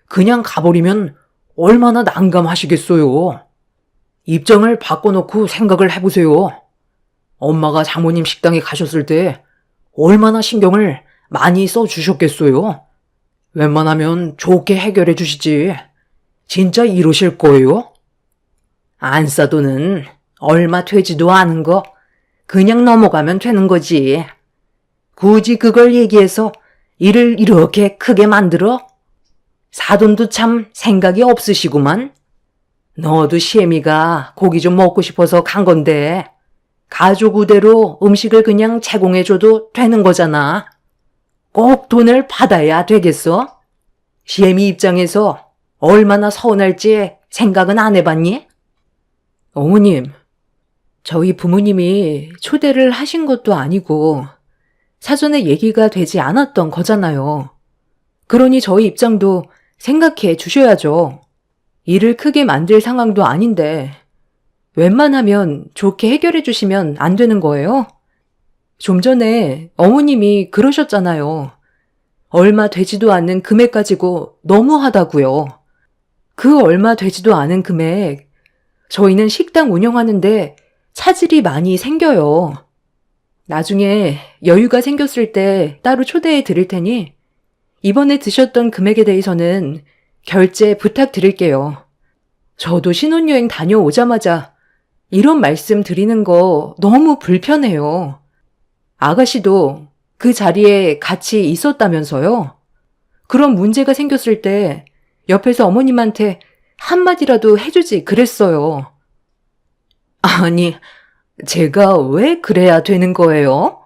그냥 가버리면 얼마나 난감하시겠어요. 입장을 바꿔놓고 생각을 해보세요. 엄마가 장모님 식당에 가셨을 때 얼마나 신경을 많이 써주셨겠어요. 웬만하면 좋게 해결해 주시지. 진짜 이러실 거예요? 안 싸도는 얼마 되지도 않은 거 그냥 넘어가면 되는 거지. 굳이 그걸 얘기해서 일을 이렇게 크게 만들어? 사돈도 참 생각이 없으시구만. 너도 시애미가 고기 좀 먹고 싶어서 간 건데 가족 우대로 음식을 그냥 제공해줘도 되는 거잖아. 꼭 돈을 받아야 되겠어? 시애미 입장에서 얼마나 서운할지 생각은 안 해봤니? 어머님, 저희 부모님이 초대를 하신 것도 아니고 사전에 얘기가 되지 않았던 거잖아요. 그러니 저희 입장도 생각해 주셔야죠. 일을 크게 만들 상황도 아닌데 웬만하면 좋게 해결해 주시면 안 되는 거예요? 좀 전에 어머님이 그러셨잖아요. 얼마 되지도 않는 금액 가지고 너무하다고요. 그 얼마 되지도 않은 금액, 저희는 식당 운영하는데 차질이 많이 생겨요. 나중에 여유가 생겼을 때 따로 초대해 드릴 테니 이번에 드셨던 금액에 대해서는 결제 부탁드릴게요. 저도 신혼여행 다녀오자마자 이런 말씀 드리는 거 너무 불편해요. 아가씨도 그 자리에 같이 있었다면서요? 그런 문제가 생겼을 때 옆에서 어머님한테 한마디라도 해주지 그랬어요. 아니, 제가 왜 그래야 되는 거예요?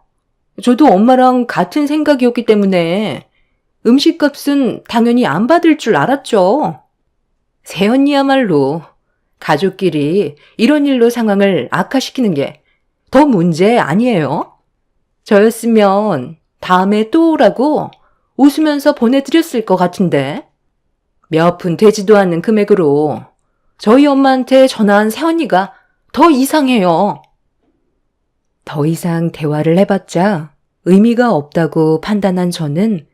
저도 엄마랑 같은 생각이었기 때문에 음식값은 당연히 안 받을 줄 알았죠. 새언니야말로 가족끼리 이런 일로 상황을 악화시키는 게 더 문제 아니에요? 저였으면 다음에 또 오라고 웃으면서 보내드렸을 것 같은데 몇 푼 되지도 않는 금액으로 저희 엄마한테 전화한 새언니가 더 이상해요. 더 이상 대화를 해봤자 의미가 없다고 판단한 저는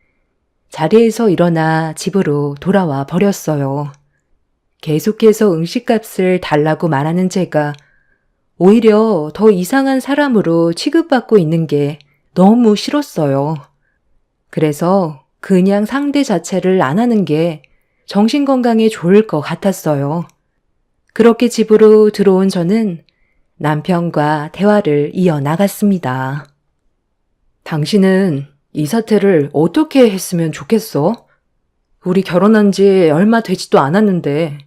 자리에서 일어나 집으로 돌아와 버렸어요. 계속해서 음식값을 달라고 말하는 제가 오히려 더 이상한 사람으로 취급받고 있는 게 너무 싫었어요. 그래서 그냥 상대 자체를 안 하는 게 정신건강에 좋을 것 같았어요. 그렇게 집으로 들어온 저는 남편과 대화를 이어나갔습니다. 당신은 이 사태를 어떻게 했으면 좋겠어? 우리 결혼한 지 얼마 되지도 않았는데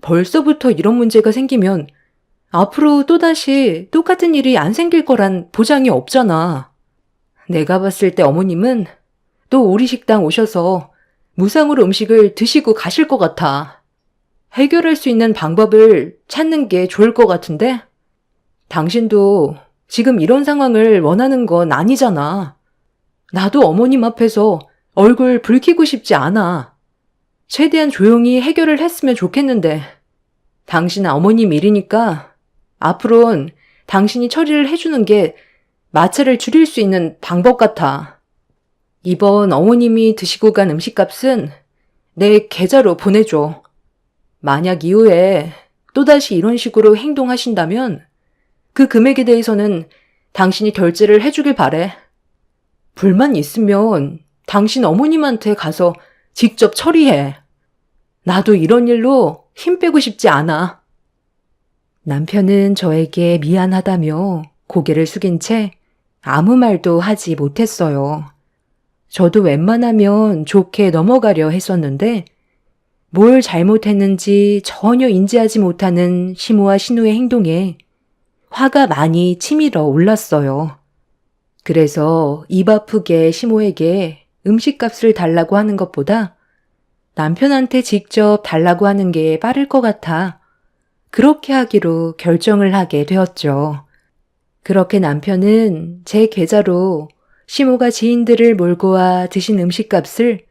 벌써부터 이런 문제가 생기면 앞으로 또다시 똑같은 일이 안 생길 거란 보장이 없잖아. 내가 봤을 때 어머님은 또 우리 식당 오셔서 무상으로 음식을 드시고 가실 것 같아. 해결할 수 있는 방법을 찾는 게 좋을 것 같은데? 당신도 지금 이런 상황을 원하는 건 아니잖아. 나도 어머님 앞에서 얼굴 붉히고 싶지 않아. 최대한 조용히 해결을 했으면 좋겠는데 당신 어머님 일이니까 앞으론 당신이 처리를 해주는 게 마찰을 줄일 수 있는 방법 같아. 이번 어머님이 드시고 간 음식값은 내 계좌로 보내줘. 만약 이후에 또다시 이런 식으로 행동하신다면 그 금액에 대해서는 당신이 결제를 해주길 바래. 불만 있으면 당신 어머님한테 가서 직접 처리해. 나도 이런 일로 힘 빼고 싶지 않아. 남편은 저에게 미안하다며 고개를 숙인 채 아무 말도 하지 못했어요. 저도 웬만하면 좋게 넘어가려 했었는데 뭘 잘못했는지 전혀 인지하지 못하는 시모와 신우의 행동에 화가 많이 치밀어 올랐어요. 그래서 입 아프게 시모에게 음식값을 달라고 하는 것보다 남편한테 직접 달라고 하는 게 빠를 것 같아 그렇게 하기로 결정을 하게 되었죠. 그렇게 남편은 제 계좌로 시모가 지인들을 몰고 와 드신 음식값을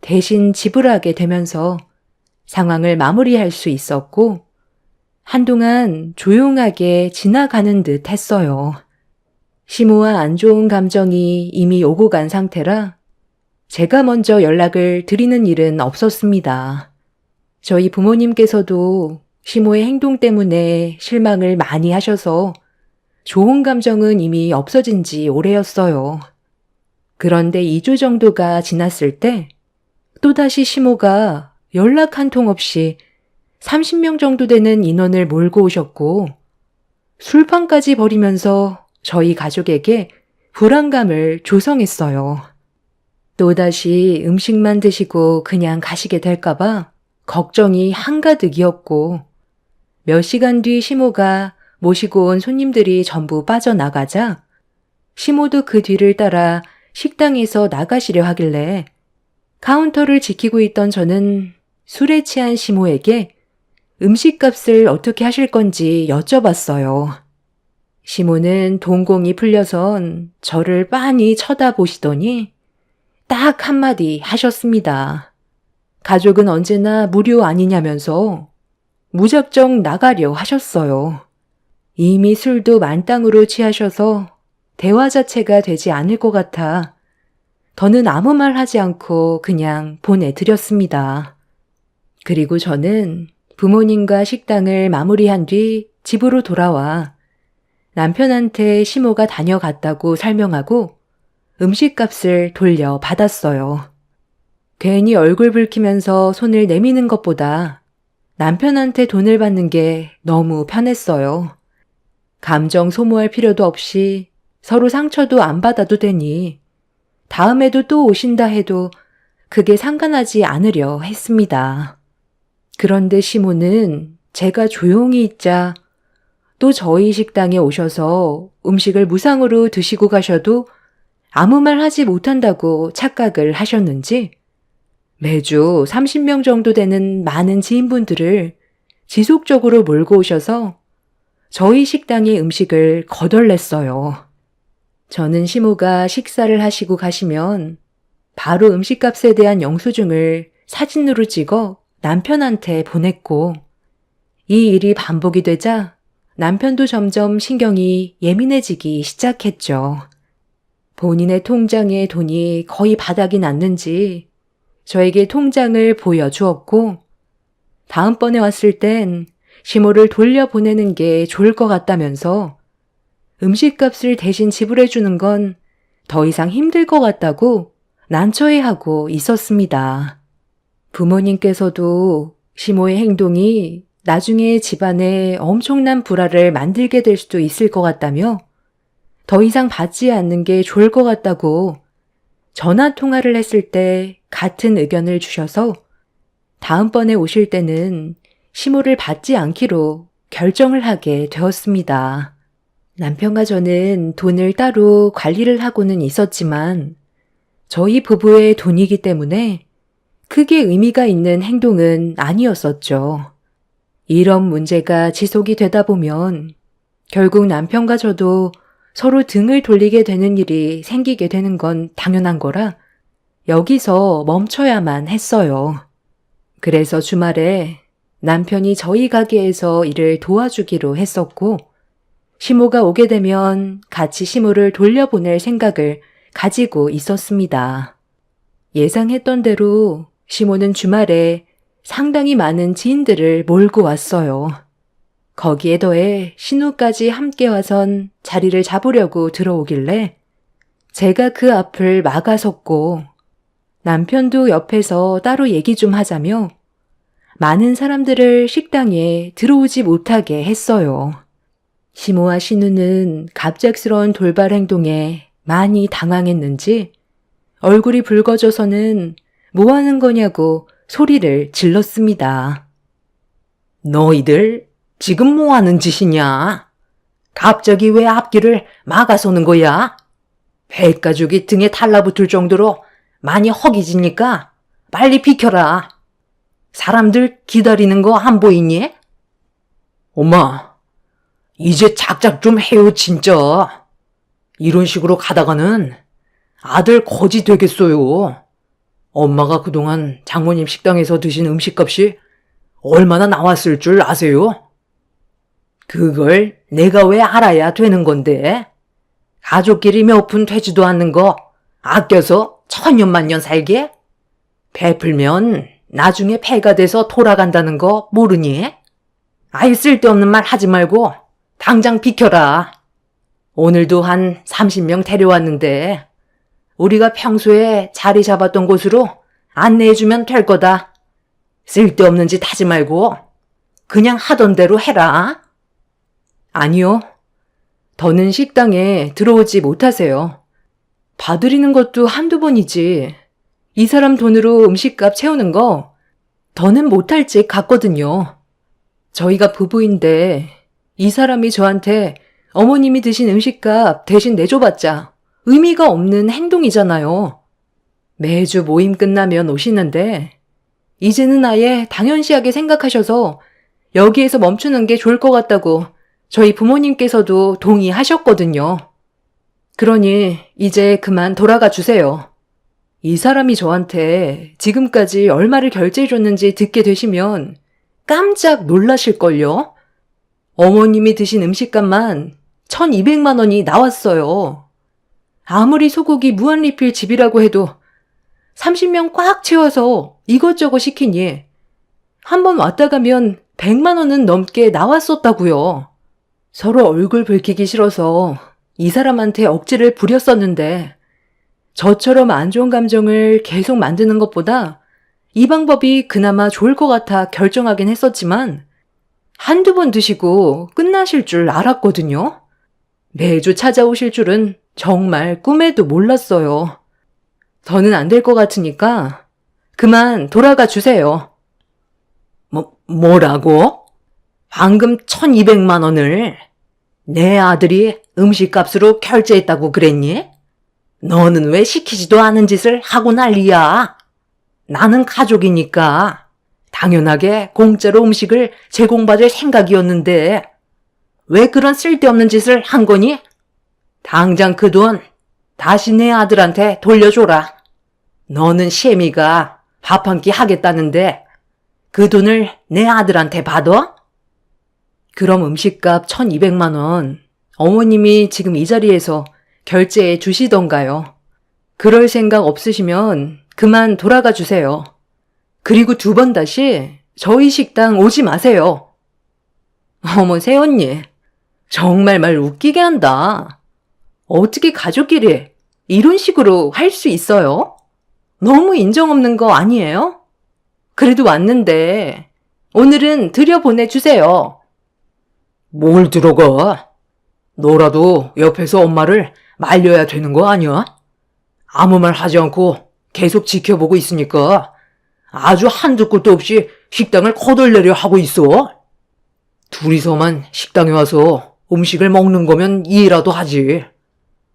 대신 지불하게 되면서 상황을 마무리할 수 있었고 한동안 조용하게 지나가는 듯 했어요. 시모와 안 좋은 감정이 이미 오고 간 상태라 제가 먼저 연락을 드리는 일은 없었습니다. 저희 부모님께서도 시모의 행동 때문에 실망을 많이 하셔서 좋은 감정은 이미 없어진 지 오래였어요. 그런데 2주 정도가 지났을 때 또다시 시모가 연락 한 통 없이 30명 정도 되는 인원을 몰고 오셨고 술판까지 벌이면서 저희 가족에게 불안감을 조성했어요. 또다시 음식만 드시고 그냥 가시게 될까봐 걱정이 한가득이었고 몇 시간 뒤 시모가 모시고 온 손님들이 전부 빠져나가자 시모도 그 뒤를 따라 식당에서 나가시려 하길래 카운터를 지키고 있던 저는 술에 취한 시모에게 음식값을 어떻게 하실 건지 여쭤봤어요. 시모는 동공이 풀려선 저를 빤히 쳐다보시더니 딱 한마디 하셨습니다. 가족은 언제나 무료 아니냐면서 무작정 나가려 하셨어요. 이미 술도 만땅으로 취하셔서 대화 자체가 되지 않을 것 같아 더는 아무 말 하지 않고 그냥 보내드렸습니다. 그리고 저는 부모님과 식당을 마무리한 뒤 집으로 돌아와 남편한테 시모가 다녀갔다고 설명하고 음식값을 돌려받았어요. 괜히 얼굴 붉히면서 손을 내미는 것보다 남편한테 돈을 받는 게 너무 편했어요. 감정 소모할 필요도 없이 서로 상처도 안 받아도 되니 다음에도 또 오신다 해도 그게 상관하지 않으려 했습니다. 그런데 시모는 제가 조용히 있자 또 저희 식당에 오셔서 음식을 무상으로 드시고 가셔도 아무 말 하지 못한다고 착각을 하셨는지 매주 30명 정도 되는 많은 지인분들을 지속적으로 몰고 오셔서 저희 식당의 음식을 거덜냈어요. 저는 시모가 식사를 하시고 가시면 바로 음식값에 대한 영수증을 사진으로 찍어 남편한테 보냈고 이 일이 반복이 되자 남편도 점점 신경이 예민해지기 시작했죠. 본인의 통장에 돈이 거의 바닥이 났는지 저에게 통장을 보여주었고, 다음번에 왔을 땐 시모를 돌려보내는 게 좋을 것 같다면서 음식값을 대신 지불해주는 건 더 이상 힘들 것 같다고 난처해하고 있었습니다. 부모님께서도 시모의 행동이 나중에 집안에 엄청난 불화를 만들게 될 수도 있을 것 같다며 더 이상 받지 않는 게 좋을 것 같다고 전화 통화를 했을 때 같은 의견을 주셔서 다음번에 오실 때는 시모를 받지 않기로 결정을 하게 되었습니다. 남편과 저는 돈을 따로 관리를 하고는 있었지만 저희 부부의 돈이기 때문에 크게 의미가 있는 행동은 아니었었죠. 이런 문제가 지속이 되다 보면 결국 남편과 저도 서로 등을 돌리게 되는 일이 생기게 되는 건 당연한 거라 여기서 멈춰야만 했어요. 그래서 주말에 남편이 저희 가게에서 일을 도와주기로 했었고 시모가 오게 되면 같이 시모를 돌려보낼 생각을 가지고 있었습니다. 예상했던 대로 시모는 주말에 상당히 많은 지인들을 몰고 왔어요. 거기에 더해 신우까지 함께 와선 자리를 잡으려고 들어오길래 제가 그 앞을 막아섰고 남편도 옆에서 따로 얘기 좀 하자며 많은 사람들을 식당에 들어오지 못하게 했어요. 시모와 신우는 갑작스러운 돌발 행동에 많이 당황했는지 얼굴이 붉어져서는 뭐 하는 거냐고 소리를 질렀습니다. 너희들 지금 뭐 하는 짓이냐? 갑자기 왜 앞길을 막아서는 거야? 백가죽이 등에 달라붙을 정도로 많이 허기지니까 빨리 비켜라. 사람들 기다리는 거 안 보이니? 엄마, 이제 작작 좀 해요, 진짜. 이런 식으로 가다가는 아들 거지 되겠어요. 엄마가 그동안 장모님 식당에서 드신 음식값이 얼마나 나왔을 줄 아세요? 그걸 내가 왜 알아야 되는 건데? 가족끼리 몇 푼 되지도 않는 거 아껴서 천년만년 살게? 베풀면 나중에 폐가 돼서 돌아간다는 거 모르니? 아예 쓸데없는 말 하지 말고 당장 비켜라. 오늘도 한 30명 데려왔는데 우리가 평소에 자리 잡았던 곳으로 안내해주면 될 거다. 쓸데없는 짓 하지 말고 그냥 하던 대로 해라. 아니요. 더는 식당에 들어오지 못하세요. 봐드리는 것도 한두 번이지. 이 사람 돈으로 음식값 채우는 거 더는 못할 짓 같거든요. 저희가 부부인데 이 사람이 저한테 어머님이 드신 음식값 대신 내줘봤자 의미가 없는 행동이잖아요. 매주 모임 끝나면 오시는데 이제는 아예 당연시하게 생각하셔서 여기에서 멈추는 게 좋을 것 같다고 저희 부모님께서도 동의하셨거든요. 그러니 이제 그만 돌아가 주세요. 이 사람이 저한테 지금까지 얼마를 결제해줬는지 듣게 되시면 깜짝 놀라실걸요? 어머님이 드신 음식값만 1,200만 원이 나왔어요. 아무리 소고기 무한리필 집이라고 해도 30명 꽉 채워서 이것저것 시키니 한 번 왔다 가면 100만 원은 넘게 나왔었다고요. 서로 얼굴 붉히기 싫어서 이 사람한테 억지를 부렸었는데 저처럼 안 좋은 감정을 계속 만드는 것보다 이 방법이 그나마 좋을 것 같아 결정하긴 했었지만 한두 번 드시고 끝나실 줄 알았거든요. 매주 찾아오실 줄은 정말 꿈에도 몰랐어요. 더는 안 될 것 같으니까 그만 돌아가 주세요. 뭐라고? 방금 1,200만 원을 내 아들이 음식값으로 결제했다고 그랬니? 너는 왜 시키지도 않은 짓을 하고 난리야? 나는 가족이니까 당연하게 공짜로 음식을 제공받을 생각이었는데 왜 그런 쓸데없는 짓을 한 거니? 당장 그 돈 다시 내 아들한테 돌려줘라. 너는 시애미가 밥 한 끼 하겠다는데 그 돈을 내 아들한테 받아? 그럼 음식값 1,200만 원 어머님이 지금 이 자리에서 결제해 주시던가요? 그럴 생각 없으시면 그만 돌아가 주세요. 그리고 2번 다시 저희 식당 오지 마세요. 어머, 새언니. 정말 말 웃기게 한다. 어떻게 가족끼리 이런 식으로 할 수 있어요? 너무 인정 없는 거 아니에요? 그래도 왔는데 오늘은 들여보내주세요. 뭘 들어가? 너라도 옆에서 엄마를 말려야 되는 거 아니야? 아무 말 하지 않고 계속 지켜보고 있으니까 아주 한두 끝도 없이 식당을 거덜내려 하고 있어. 둘이서만 식당에 와서 음식을 먹는 거면 이해라도 하지.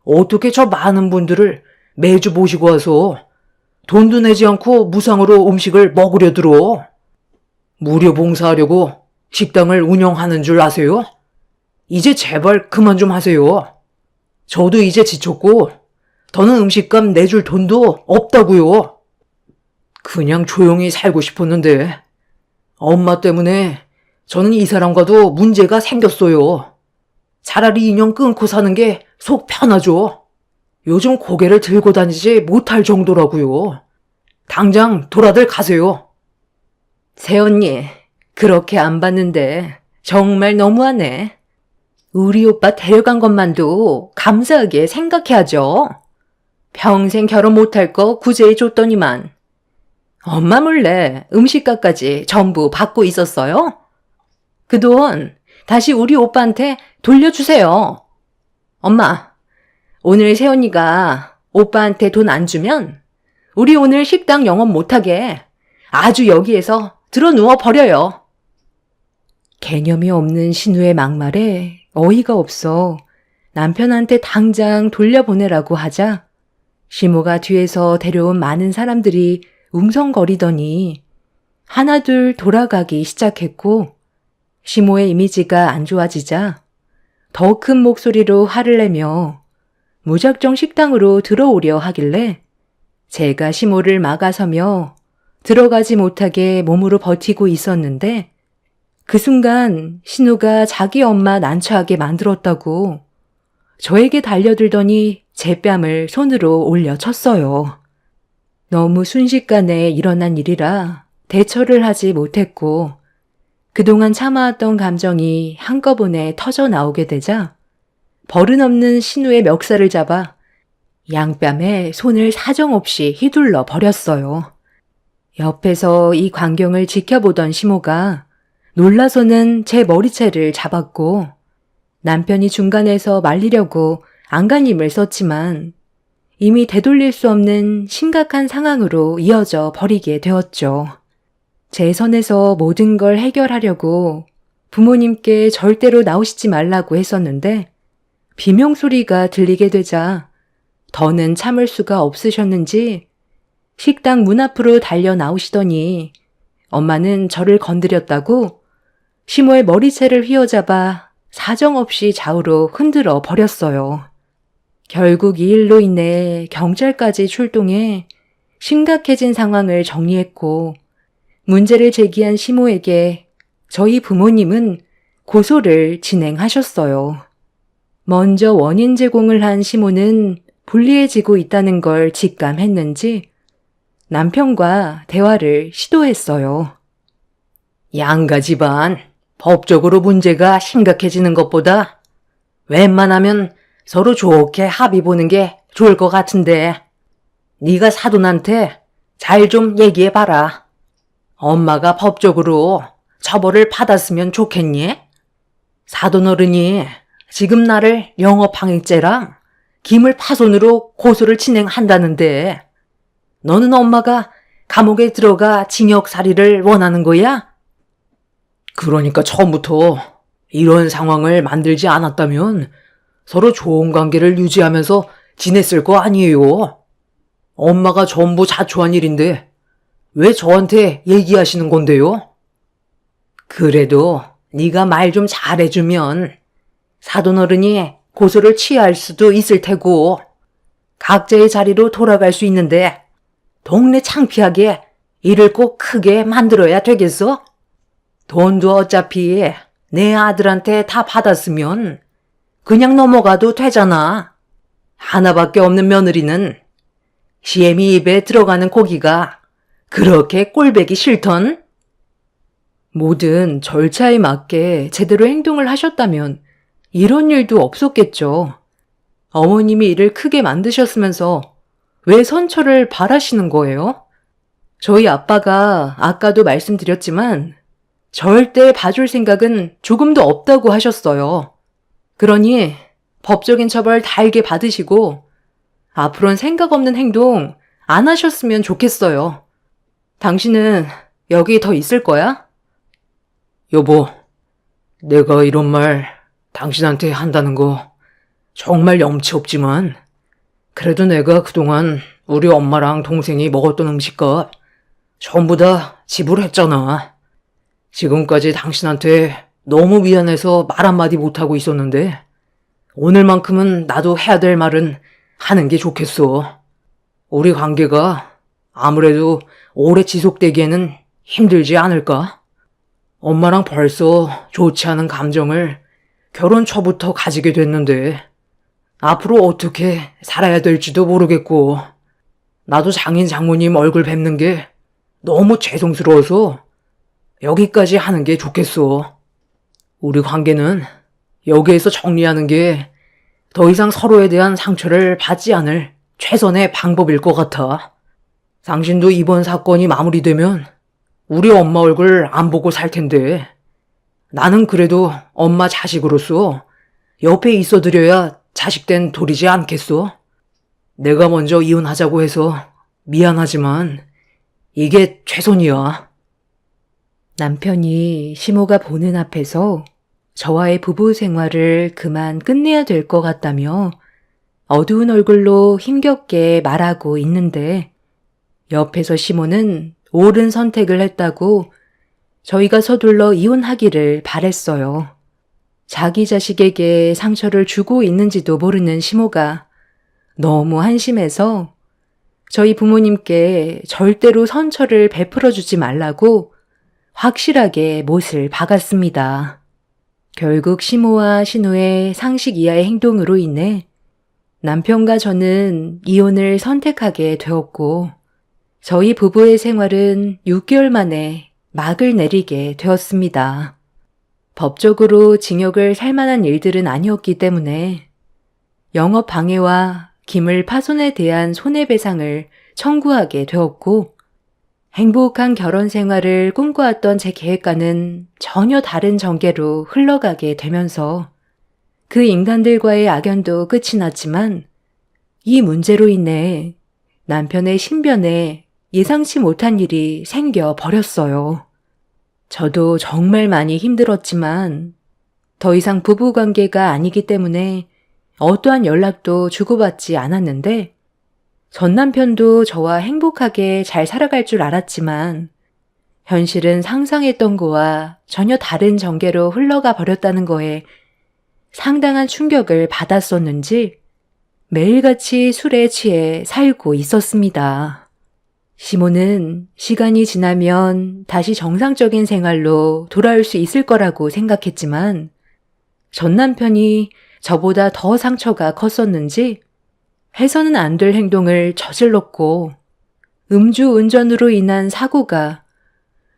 어떻게 저 많은 분들을 매주 모시고 와서 돈도 내지 않고 무상으로 음식을 먹으려 들어. 무료 봉사하려고 식당을 운영하는 줄 아세요? 이제 제발 그만 좀 하세요. 저도 이제 지쳤고 더는 음식값 내줄 돈도 없다고요. 그냥 조용히 살고 싶었는데 엄마 때문에 저는 이 사람과도 문제가 생겼어요. 차라리 인연 끊고 사는 게 속 편하죠. 요즘 고개를 들고 다니지 못할 정도라고요. 당장 돌아들 가세요. 새언니, 그렇게 안 봤는데 정말 너무하네. 우리 오빠 데려간 것만도 감사하게 생각해야죠. 평생 결혼 못할 거 구제해 줬더니만. 엄마 몰래 음식값까지 전부 받고 있었어요? 그 돈 다시 우리 오빠한테 돌려주세요. 엄마, 오늘 새언니가 오빠한테 돈 안 주면 우리 오늘 식당 영업 못하게 아주 여기에서 드러누워 버려요. 개념이 없는 신우의 막말에 어이가 없어 남편한테 당장 돌려보내라고 하자 시모가 뒤에서 데려온 많은 사람들이 웅성거리더니 하나둘 돌아가기 시작했고 시모의 이미지가 안 좋아지자 더 큰 목소리로 화를 내며 무작정 식당으로 들어오려 하길래 제가 시모를 막아서며 들어가지 못하게 몸으로 버티고 있었는데 그 순간 신우가 자기 엄마 난처하게 만들었다고 저에게 달려들더니 제 뺨을 손으로 올려 쳤어요. 너무 순식간에 일어난 일이라 대처를 하지 못했고 그동안 참아왔던 감정이 한꺼번에 터져 나오게 되자 버릇없는 신우의 멱살을 잡아 양뺨에 손을 사정없이 휘둘러 버렸어요. 옆에서 이 광경을 지켜보던 시모가 놀라서는 제 머리채를 잡았고 남편이 중간에서 말리려고 안간힘을 썼지만 이미 되돌릴 수 없는 심각한 상황으로 이어져 버리게 되었죠. 제 선에서 모든 걸 해결하려고 부모님께 절대로 나오시지 말라고 했었는데 비명소리가 들리게 되자 더는 참을 수가 없으셨는지 식당 문 앞으로 달려 나오시더니 엄마는 저를 건드렸다고 시모의 머리채를 휘어잡아 사정없이 좌우로 흔들어 버렸어요. 결국 이 일로 인해 경찰까지 출동해 심각해진 상황을 정리했고 문제를 제기한 시모에게 저희 부모님은 고소를 진행하셨어요. 먼저 원인 제공을 한 시모는 불리해지고 있다는 걸 직감했는지 남편과 대화를 시도했어요. 양가 집안 법적으로 문제가 심각해지는 것보다 웬만하면 서로 좋게 합의 보는 게 좋을 것 같은데 네가 사돈한테 잘 좀 얘기해봐라. 엄마가 법적으로 처벌을 받았으면 좋겠니? 사돈 어른이 지금 나를 영업방해죄랑 기물파손으로 고소를 진행한다는데 너는 엄마가 감옥에 들어가 징역살이를 원하는 거야? 그러니까 처음부터 이런 상황을 만들지 않았다면 서로 좋은 관계를 유지하면서 지냈을 거 아니에요. 엄마가 전부 자초한 일인데 왜 저한테 얘기하시는 건데요? 그래도 네가 말 좀 잘해주면 사돈 어른이 고소를 취할 수도 있을 테고 각자의 자리로 돌아갈 수 있는데 동네 창피하게 일을 꼭 크게 만들어야 되겠어? 돈도 어차피 내 아들한테 다 받았으면 그냥 넘어가도 되잖아. 하나밖에 없는 며느리는 시애미 입에 들어가는 고기가 그렇게 꼴배기 싫던? 모든 절차에 맞게 제대로 행동을 하셨다면 이런 일도 없었겠죠. 어머님이 일을 크게 만드셨으면서 왜 선처를 바라시는 거예요? 저희 아빠가 아까도 말씀드렸지만 절대 봐줄 생각은 조금도 없다고 하셨어요. 그러니 법적인 처벌 달게 받으시고 앞으로는 생각 없는 행동 안 하셨으면 좋겠어요. 당신은 여기 더 있을 거야? 여보, 내가 이런 말 당신한테 한다는 거 정말 염치 없지만 그래도 내가 그동안 우리 엄마랑 동생이 먹었던 음식값 전부 다 지불했잖아. 지금까지 당신한테 너무 미안해서 말 한마디 못하고 있었는데 오늘만큼은 나도 해야 될 말은 하는 게 좋겠어. 우리 관계가 아무래도 오래 지속되기에는 힘들지 않을까? 엄마랑 벌써 좋지 않은 감정을 결혼 초부터 가지게 됐는데 앞으로 어떻게 살아야 될지도 모르겠고 나도 장인 장모님 얼굴 뵙는 게 너무 죄송스러워서 여기까지 하는 게 좋겠어. 우리 관계는 여기에서 정리하는 게 더 이상 서로에 대한 상처를 받지 않을 최선의 방법일 것 같아. 당신도 이번 사건이 마무리되면 우리 엄마 얼굴 안 보고 살 텐데 나는 그래도 엄마 자식으로서 옆에 있어드려야 자식된 도리지 않겠어? 내가 먼저 이혼하자고 해서 미안하지만 이게 최선이야. 남편이 시모가 보는 앞에서 저와의 부부 생활을 그만 끝내야 될 것 같다며 어두운 얼굴로 힘겹게 말하고 있는데 옆에서 시모는 옳은 선택을 했다고 저희가 서둘러 이혼하기를 바랬어요. 자기 자식에게 상처를 주고 있는지도 모르는 시모가 너무 한심해서 저희 부모님께 절대로 선처를 베풀어 주지 말라고 확실하게 못을 박았습니다. 결국 시모와 신우의 상식 이하의 행동으로 인해 남편과 저는 이혼을 선택하게 되었고 저희 부부의 생활은 6개월 만에 막을 내리게 되었습니다. 법적으로 징역을 살 만한 일들은 아니었기 때문에 영업 방해와 기물 파손에 대한 손해배상을 청구하게 되었고 행복한 결혼 생활을 꿈꿔왔던 제 계획과는 전혀 다른 전개로 흘러가게 되면서 그 인간들과의 악연도 끝이 났지만 이 문제로 인해 남편의 신변에 예상치 못한 일이 생겨 버렸어요. 저도 정말 많이 힘들었지만 더 이상 부부관계가 아니기 때문에 어떠한 연락도 주고받지 않았는데 전 남편도 저와 행복하게 잘 살아갈 줄 알았지만 현실은 상상했던 거와 전혀 다른 전개로 흘러가 버렸다는 거에 상당한 충격을 받았었는지 매일같이 술에 취해 살고 있었습니다. 시모는 시간이 지나면 다시 정상적인 생활로 돌아올 수 있을 거라고 생각했지만 전 남편이 저보다 더 상처가 컸었는지 해서는 안 될 행동을 저질렀고 음주운전으로 인한 사고가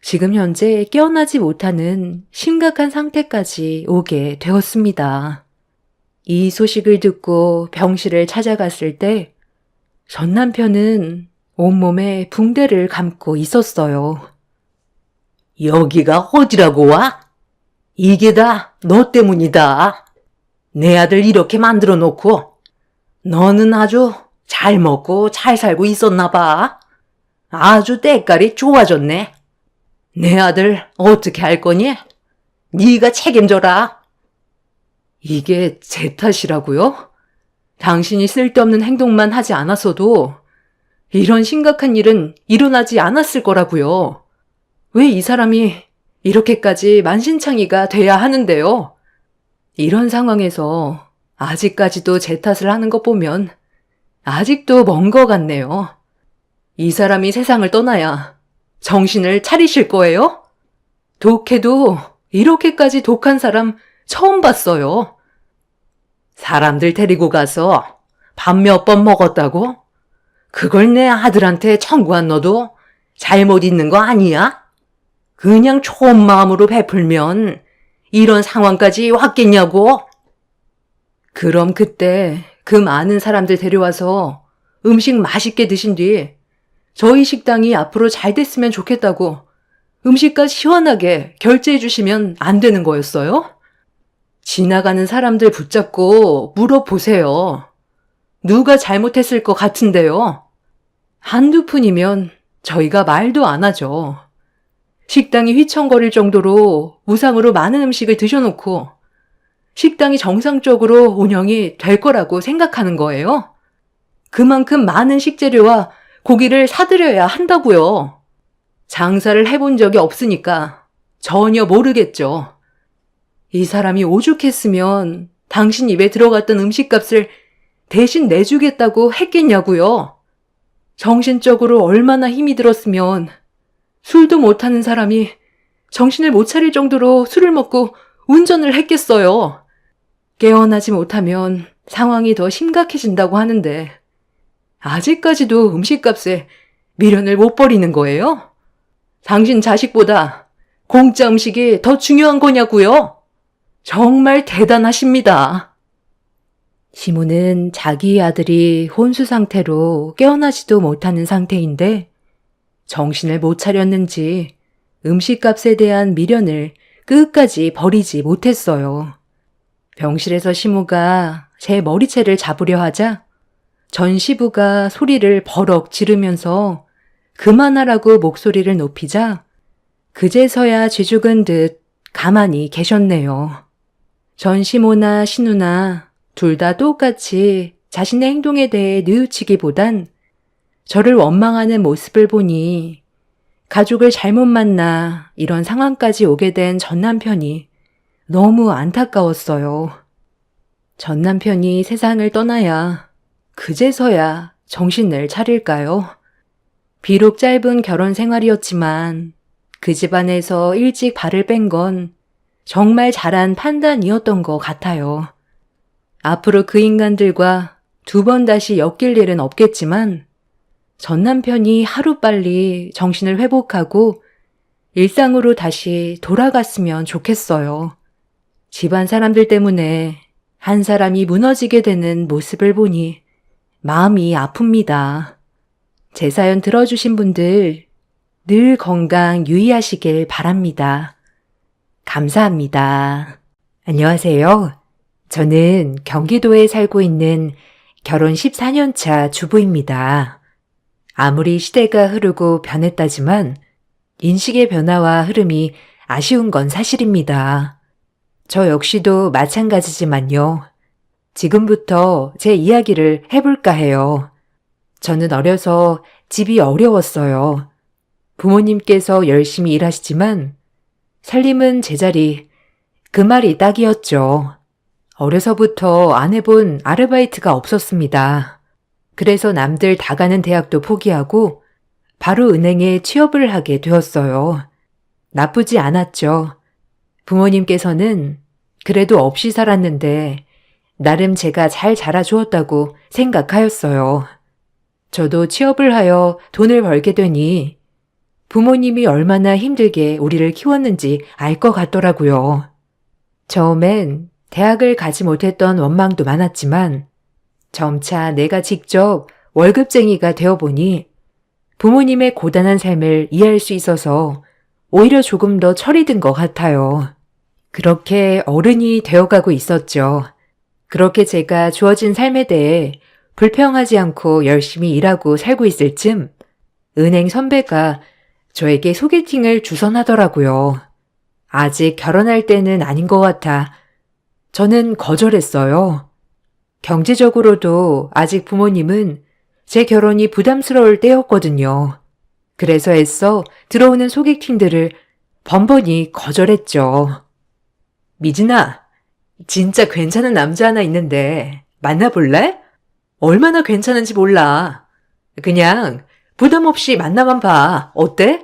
지금 현재 깨어나지 못하는 심각한 상태까지 오게 되었습니다. 이 소식을 듣고 병실을 찾아갔을 때 전 남편은 온몸에 붕대를 감고 있었어요. 여기가 어디라고 와? 이게 다 너 때문이다. 내 아들 이렇게 만들어 놓고 너는 아주 잘 먹고 잘 살고 있었나 봐. 아주 때깔이 좋아졌네. 내 아들 어떻게 할 거니? 네가 책임져라. 이게 제 탓이라고요? 당신이 쓸데없는 행동만 하지 않았어도 이런 심각한 일은 일어나지 않았을 거라고요. 왜 이 사람이 이렇게까지 만신창이가 돼야 하는데요? 이런 상황에서 아직까지도 제 탓을 하는 것 보면 아직도 먼 것 같네요. 이 사람이 세상을 떠나야 정신을 차리실 거예요? 독해도 이렇게까지 독한 사람 처음 봤어요. 사람들 데리고 가서 밥 몇 번 먹었다고? 그걸 내 아들한테 청구한 너도 잘못 있는 거 아니야? 그냥 좋은 마음으로 베풀면 이런 상황까지 왔겠냐고? 그럼 그때 그 많은 사람들 데려와서 음식 맛있게 드신 뒤 저희 식당이 앞으로 잘 됐으면 좋겠다고 음식값 시원하게 결제해 주시면 안 되는 거였어요? 지나가는 사람들 붙잡고 물어보세요. 누가 잘못했을 것 같은데요? 한두 푼이면 저희가 말도 안 하죠. 식당이 휘청거릴 정도로 무상으로 많은 음식을 드셔놓고 식당이 정상적으로 운영이 될 거라고 생각하는 거예요? 그만큼 많은 식재료와 고기를 사드려야 한다고요. 장사를 해본 적이 없으니까 전혀 모르겠죠. 이 사람이 오죽했으면 당신 입에 들어갔던 음식값을 대신 내주겠다고 했겠냐고요. 정신적으로 얼마나 힘이 들었으면 술도 못하는 사람이 정신을 못 차릴 정도로 술을 먹고 운전을 했겠어요. 깨어나지 못하면 상황이 더 심각해진다고 하는데 아직까지도 음식값에 미련을 못 버리는 거예요? 당신 자식보다 공짜 음식이 더 중요한 거냐고요? 정말 대단하십니다. 시모는 자기 아들이 혼수 상태로 깨어나지도 못하는 상태인데 정신을 못 차렸는지 음식값에 대한 미련을 끝까지 버리지 못했어요. 병실에서 시모가 제 머리채를 잡으려 하자 전 시부가 소리를 버럭 지르면서 그만하라고 목소리를 높이자 그제서야 쥐죽은 듯 가만히 계셨네요. 전 시모나 신우나 둘 다 똑같이 자신의 행동에 대해 뉘우치기보단 저를 원망하는 모습을 보니 가족을 잘못 만나 이런 상황까지 오게 된 전 남편이 너무 안타까웠어요. 전 남편이 세상을 떠나야 그제서야 정신을 차릴까요? 비록 짧은 결혼 생활이었지만 그 집안에서 일찍 발을 뺀 건 정말 잘한 판단이었던 것 같아요. 앞으로 그 인간들과 두 번 다시 엮일 일은 없겠지만 전 남편이 하루빨리 정신을 회복하고 일상으로 다시 돌아갔으면 좋겠어요. 집안 사람들 때문에 한 사람이 무너지게 되는 모습을 보니 마음이 아픕니다. 제 사연 들어주신 분들 늘 건강 유의하시길 바랍니다. 감사합니다. 안녕하세요. 저는 경기도에 살고 있는 결혼 14년 차 주부입니다. 아무리 시대가 흐르고 변했다지만 인식의 변화와 흐름이 아쉬운 건 사실입니다. 저 역시도 마찬가지지만요. 지금부터 제 이야기를 해볼까 해요. 저는 어려서 집이 어려웠어요. 부모님께서 열심히 일하시지만 살림은 제자리, 그 말이 딱이었죠. 어려서부터 안 해본 아르바이트가 없었습니다. 그래서 남들 다 가는 대학도 포기하고 바로 은행에 취업을 하게 되었어요. 나쁘지 않았죠. 부모님께서는 그래도 없이 살았는데 나름 제가 잘 자라주었다고 생각하였어요. 저도 취업을 하여 돈을 벌게 되니 부모님이 얼마나 힘들게 우리를 키웠는지 알 것 같더라고요. 처음엔 대학을 가지 못했던 원망도 많았지만 점차 내가 직접 월급쟁이가 되어보니 부모님의 고단한 삶을 이해할 수 있어서 오히려 조금 더 철이 든 것 같아요. 그렇게 어른이 되어가고 있었죠. 그렇게 제가 주어진 삶에 대해 불평하지 않고 열심히 일하고 살고 있을 쯤 은행 선배가 저에게 소개팅을 주선하더라고요. 아직 결혼할 때는 아닌 것 같아 저는 거절했어요. 경제적으로도 아직 부모님은 제 결혼이 부담스러울 때였거든요. 그래서 애써 들어오는 소개팅들을 번번이 거절했죠. 미진아, 진짜 괜찮은 남자 하나 있는데 만나볼래? 얼마나 괜찮은지 몰라. 그냥 부담 없이 만나만 봐. 어때?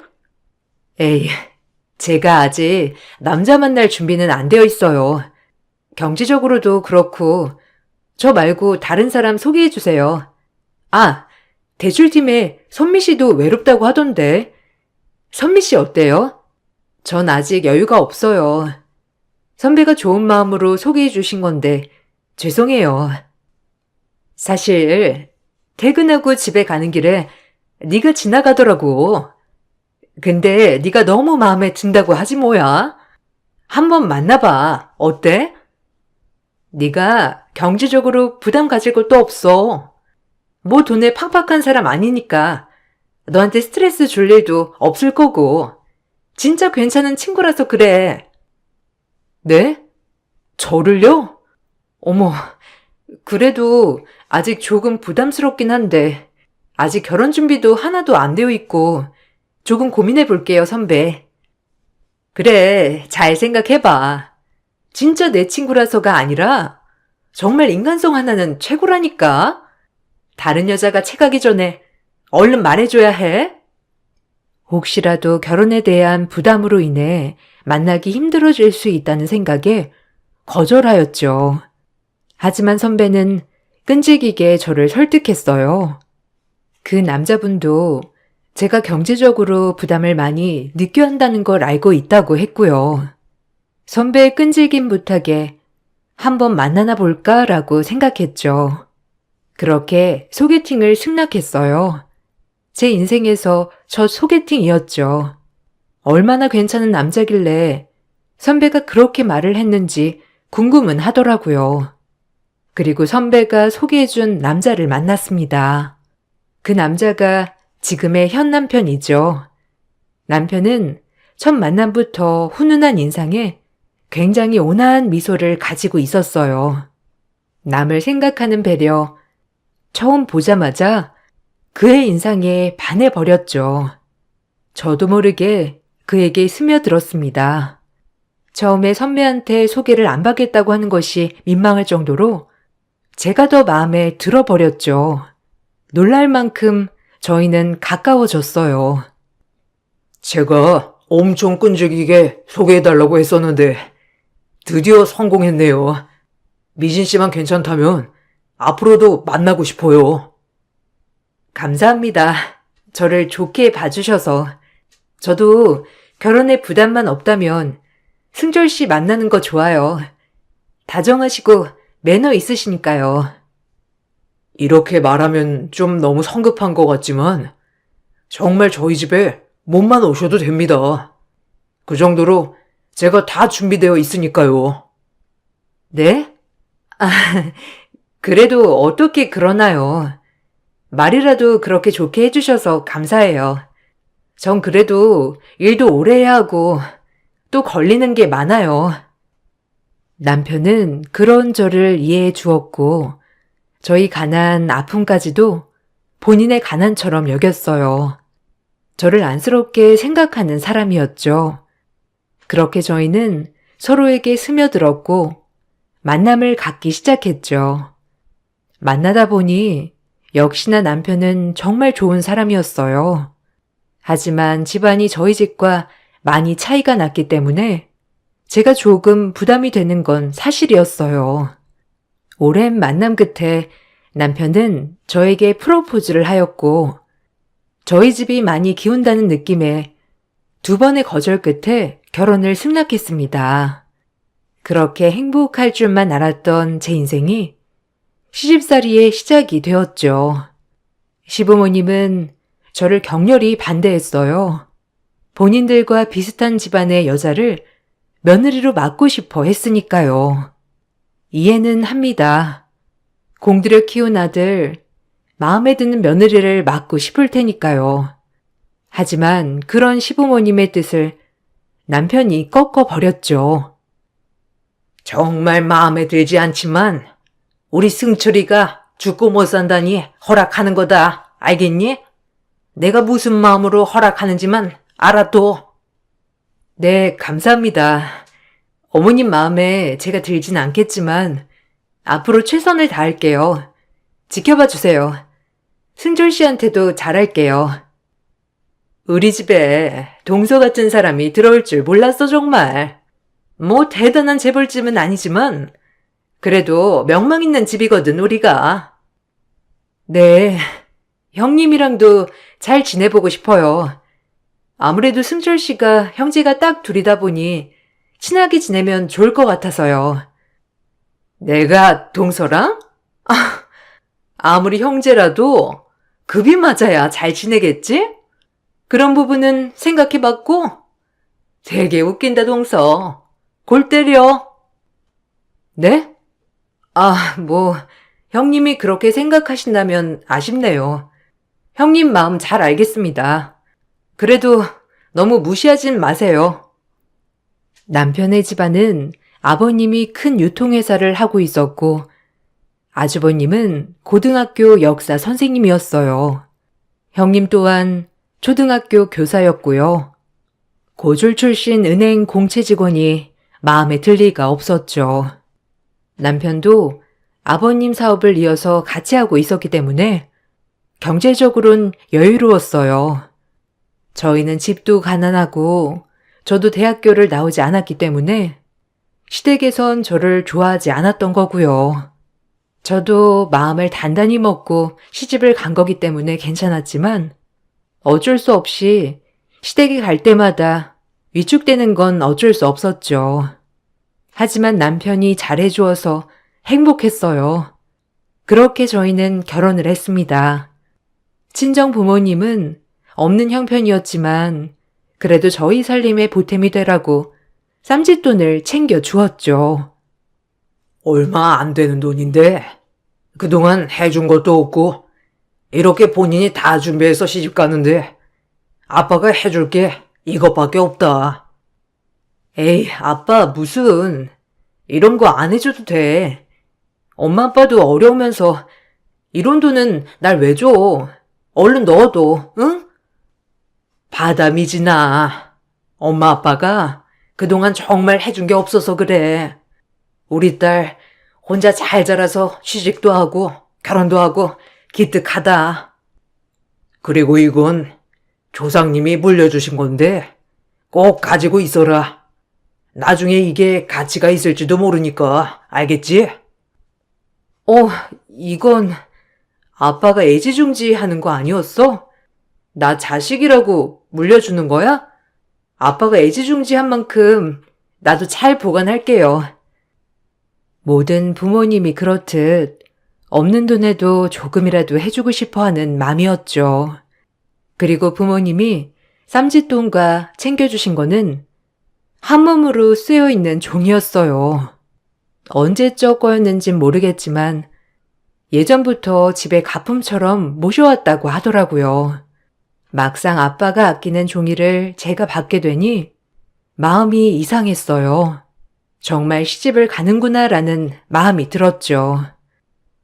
에이, 제가 아직 남자 만날 준비는 안 되어 있어요. 경제적으로도 그렇고 저 말고 다른 사람 소개해 주세요. 아, 대출팀에 선미 씨도 외롭다고 하던데. 선미 씨 어때요? 전 아직 여유가 없어요. 선배가 좋은 마음으로 소개해 주신 건데 죄송해요. 사실 퇴근하고 집에 가는 길에 네가 지나가더라고. 근데 네가 너무 마음에 든다고 하지 뭐야. 한번 만나봐. 어때? 네가 경제적으로 부담 가질 것도 없어. 뭐 돈에 팍팍한 사람 아니니까 너한테 스트레스 줄 일도 없을 거고. 진짜 괜찮은 친구라서 그래. 네? 저를요? 어머, 그래도 아직 조금 부담스럽긴 한데 아직 결혼 준비도 하나도 안 되어 있고 조금 고민해 볼게요, 선배. 그래, 잘 생각해봐. 진짜 내 친구라서가 아니라 정말 인간성 하나는 최고라니까. 다른 여자가 채가기 전에 얼른 말해줘야 해. 혹시라도 결혼에 대한 부담으로 인해 만나기 힘들어질 수 있다는 생각에 거절하였죠. 하지만 선배는 끈질기게 저를 설득했어요. 그 남자분도 제가 경제적으로 부담을 많이 느껴야 한다는 걸 알고 있다고 했고요. 선배의 끈질긴 부탁에 한번 만나나 볼까라고 생각했죠. 그렇게 소개팅을 승낙했어요. 제 인생에서 첫 소개팅이었죠. 얼마나 괜찮은 남자길래 선배가 그렇게 말을 했는지 궁금은 하더라고요. 그리고 선배가 소개해준 남자를 만났습니다. 그 남자가 지금의 현 남편이죠. 남편은 첫 만남부터 훈훈한 인상에 굉장히 온화한 미소를 가지고 있었어요. 남을 생각하는 배려, 처음 보자마자 그의 인상에 반해버렸죠. 저도 모르게 그에게 스며들었습니다. 처음에 선배한테 소개를 안 받겠다고 하는 것이 민망할 정도로 제가 더 마음에 들어버렸죠. 놀랄 만큼 저희는 가까워졌어요. 제가 엄청 끈질기게 소개해달라고 했었는데 드디어 성공했네요. 미진 씨만 괜찮다면 앞으로도 만나고 싶어요. 감사합니다. 저를 좋게 봐주셔서. 저도 결혼에 부담만 없다면 승절 씨 만나는 거 좋아요. 다정하시고 매너 있으시니까요. 이렇게 말하면 좀 너무 성급한 것 같지만 정말 저희 집에 몸만 오셔도 됩니다. 그 정도로 제가 다 준비되어 있으니까요. 네? 아, 그래도 어떻게 그러나요? 말이라도 그렇게 좋게 해주셔서 감사해요. 전 그래도 일도 오래 해야 하고 또 걸리는 게 많아요. 남편은 그런 저를 이해해 주었고 저희 가난 아픔까지도 본인의 가난처럼 여겼어요. 저를 안쓰럽게 생각하는 사람이었죠. 그렇게 저희는 서로에게 스며들었고 만남을 갖기 시작했죠. 만나다 보니 역시나 남편은 정말 좋은 사람이었어요. 하지만 집안이 저희 집과 많이 차이가 났기 때문에 제가 조금 부담이 되는 건 사실이었어요. 오랜 만남 끝에 남편은 저에게 프로포즈를 하였고 저희 집이 많이 기운다는 느낌에 2번의 거절 끝에 결혼을 승낙했습니다. 그렇게 행복할 줄만 알았던 제 인생이 시집살이의 시작이 되었죠. 시부모님은 저를 격렬히 반대했어요. 본인들과 비슷한 집안의 여자를 며느리로 맡고 싶어 했으니까요. 이해는 합니다. 공들여 키운 아들, 마음에 드는 며느리를 맡고 싶을 테니까요. 하지만 그런 시부모님의 뜻을 남편이 꺾어버렸죠. 정말 마음에 들지 않지만 우리 승철이가 죽고 못 산다니 허락하는 거다. 알겠니? 내가 무슨 마음으로 허락하는지만 알아둬. 네, 감사합니다. 어머님 마음에 제가 들진 않겠지만 앞으로 최선을 다할게요. 지켜봐 주세요. 승철 씨한테도 잘할게요. 우리 집에 동서 같은 사람이 들어올 줄 몰랐어, 정말. 뭐 대단한 재벌집은 아니지만 그래도 명망 있는 집이거든, 우리가. 네, 형님이랑도 잘 지내보고 싶어요. 아무래도 승철 씨가 형제가 딱 둘이다 보니 친하게 지내면 좋을 것 같아서요. 내가 동서랑? 아무리 형제라도 급이 맞아야 잘 지내겠지? 그런 부분은 생각해봤고? 되게 웃긴다, 동서. 골 때려. 네? 형님이 그렇게 생각하신다면 아쉽네요. 형님 마음 잘 알겠습니다. 그래도 너무 무시하진 마세요. 남편의 집안은 아버님이 큰 유통회사를 하고 있었고, 아주버님은 고등학교 역사 선생님이었어요. 형님 또한 초등학교 교사였고요. 고졸 출신 은행 공채 직원이 마음에 들 리가 없었죠. 남편도 아버님 사업을 이어서 같이 하고 있었기 때문에 경제적으로는 여유로웠어요. 저희는 집도 가난하고 저도 대학교를 나오지 않았기 때문에 시댁에선 저를 좋아하지 않았던 거고요. 저도 마음을 단단히 먹고 시집을 간 거기 때문에 괜찮았지만 어쩔 수 없이 시댁에 갈 때마다 위축되는 건 어쩔 수 없었죠. 하지만 남편이 잘해주어서 행복했어요. 그렇게 저희는 결혼을 했습니다. 친정 부모님은 없는 형편이었지만 그래도 저희 살림에 보탬이 되라고 쌈짓돈을 챙겨 주었죠. 얼마 안 되는 돈인데 그동안 해준 것도 없고 이렇게 본인이 다 준비해서 시집 가는데 아빠가 해줄 게 이것밖에 없다. 에이, 아빠 무슨 이런 거 안 해줘도 돼. 엄마 아빠도 어려우면서 이런 돈은 날 왜 줘? 얼른 넣어둬, 응? 받아 미진아. 엄마 아빠가 그동안 정말 해준 게 없어서 그래. 우리 딸 혼자 잘 자라서 취직도 하고 결혼도 하고 기특하다. 그리고 이건 조상님이 물려주신 건데 꼭 가지고 있어라. 나중에 이게 가치가 있을지도 모르니까 알겠지? 이건 아빠가 애지중지 하는 거 아니었어? 나 자식이라고 물려주는 거야? 아빠가 애지중지 한 만큼 나도 잘 보관할게요. 모든 부모님이 그렇듯 없는 돈에도 조금이라도 해주고 싶어 하는 맘이었죠. 그리고 부모님이 쌈짓돈과 챙겨주신 거는 한 몸으로 쓰여있는 종이었어요. 언제적 거였는진 모르겠지만 예전부터 집에 가품처럼 모셔왔다고 하더라고요. 막상 아빠가 아끼는 종이를 제가 받게 되니 마음이 이상했어요. 정말 시집을 가는구나라는 마음이 들었죠.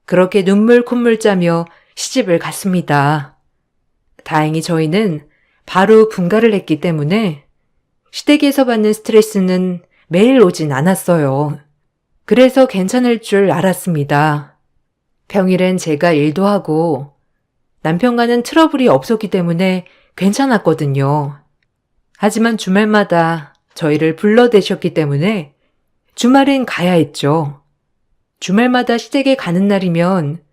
그렇게 눈물 콧물 짜며 시집을 갔습니다. 다행히 저희는 바로 분가를 했기 때문에 시댁에서 받는 스트레스는 매일 오진 않았어요. 그래서 괜찮을 줄 알았습니다. 평일엔 제가 일도 하고 남편과는 트러블이 없었기 때문에 괜찮았거든요. 하지만 주말마다 저희를 불러대셨기 때문에 주말엔 가야 했죠. 주말마다 시댁에 가는 날이면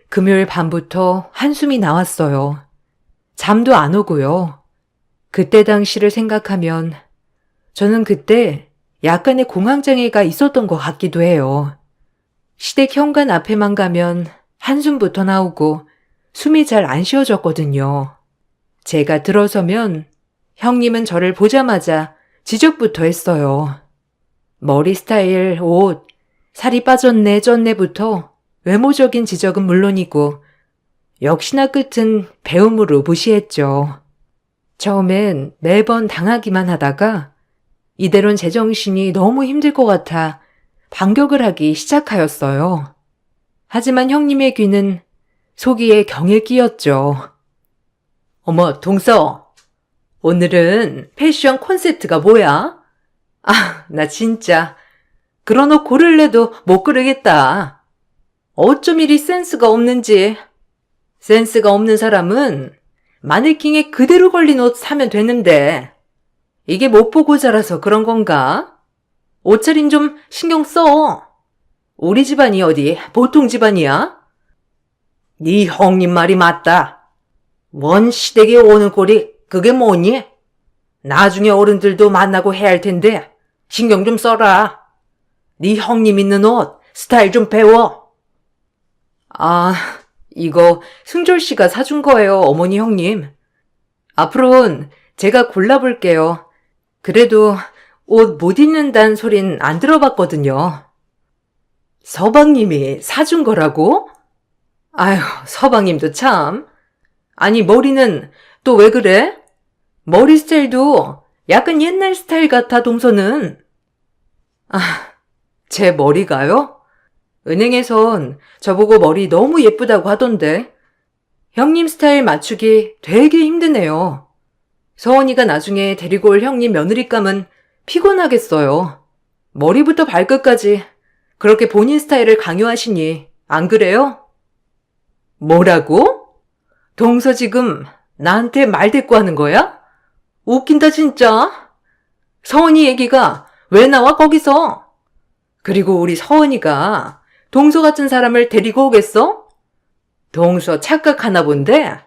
금요일 밤부터 한숨이 나왔어요. 잠도 안 오고요. 그때 당시를 생각하면 저는 그때 약간의 공황장애가 있었던 것 같기도 해요. 시댁 현관 앞에만 가면 한숨부터 나오고 숨이 잘 안 쉬어졌거든요. 제가 들어서면 형님은 저를 보자마자 지적부터 했어요. 머리 스타일, 옷, 살이 빠졌네, 쪘네부터 외모적인 지적은 물론이고 역시나 끝은 배움으로 무시했죠. 처음엔 매번 당하기만 하다가 이대로는 제정신이 너무 힘들 것 같아 반격을 하기 시작하였어요. 하지만 형님의 귀는 소기에 경을 끼었죠. 어머, 동서. 오늘은 패션 콘셉트가 뭐야? 나 진짜 그런 옷 고를래도 못 고르겠다. 어쩜 이리 센스가 없는지. 센스가 없는 사람은 마네킹에 그대로 걸린 옷 사면 되는데 이게 못 보고 자라서 그런 건가? 옷차림 좀 신경 써. 우리 집안이 어디 보통 집안이야? 네 형님 말이 맞다. 뭔 시댁에 오는 꼴이 그게 뭐니? 나중에 어른들도 만나고 해야 할 텐데 신경 좀 써라. 네 형님 있는 옷 스타일 좀 배워. 아, 이거 승졸 씨가 사준 거예요, 어머니 형님. 앞으로는 제가 골라볼게요. 그래도 옷 못 입는다는 소린 안 들어봤거든요. 서방님이 사준 거라고? 아휴, 서방님도 참. 아니, 머리는 또 왜 그래? 머리 스타일도 약간 옛날 스타일 같아, 동서는. 아, 제 머리가요? 은행에선 저보고 머리 너무 예쁘다고 하던데. 형님 스타일 맞추기 되게 힘드네요. 서원이가 나중에 데리고 올 형님 며느리감은 피곤하겠어요. 머리부터 발끝까지 그렇게 본인 스타일을 강요하시니 안 그래요? 뭐라고? 동서 지금 나한테 말 대꾸 하는 거야? 웃긴다 진짜. 서원이 얘기가 왜 나와 거기서? 그리고 우리 서원이가 동서 같은 사람을 데리고 오겠어? 동서 착각하나 본데?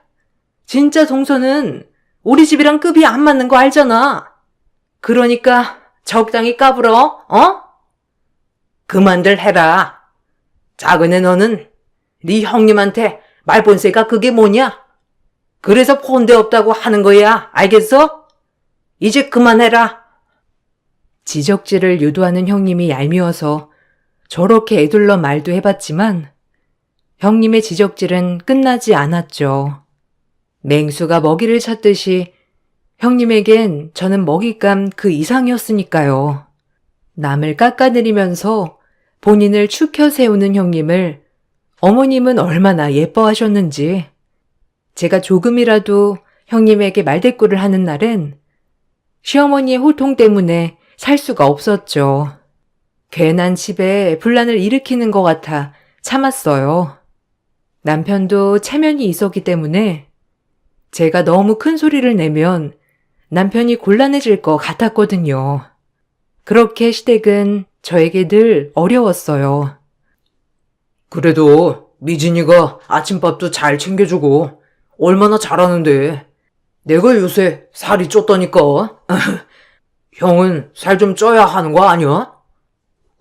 진짜 동서는 우리 집이랑 급이 안 맞는 거 알잖아. 그러니까 적당히 까불어, 어? 그만들 해라. 작은 애 너는 네 형님한테 말본세가 그게 뭐냐? 그래서 폰대 없다고 하는 거야, 알겠어? 이제 그만해라. 지적질을 유도하는 형님이 얄미워서 저렇게 애둘러 말도 해봤지만 형님의 지적질은 끝나지 않았죠. 맹수가 먹이를 찾듯이 형님에겐 저는 먹잇감 그 이상이었으니까요. 남을 깎아내리면서 본인을 추켜 세우는 형님을 어머님은 얼마나 예뻐하셨는지. 제가 조금이라도 형님에게 말대꾸를 하는 날엔 시어머니의 호통 때문에 살 수가 없었죠. 괜한 집에 분란을 일으키는 것 같아 참았어요. 남편도 체면이 있었기 때문에 제가 너무 큰 소리를 내면 남편이 곤란해질 것 같았거든요. 그렇게 시댁은 저에게 늘 어려웠어요. 그래도 미진이가 아침밥도 잘 챙겨주고 얼마나 잘하는데. 내가 요새 살이 쪘다니까. 형은 살 좀 쪄야 하는 거 아니야?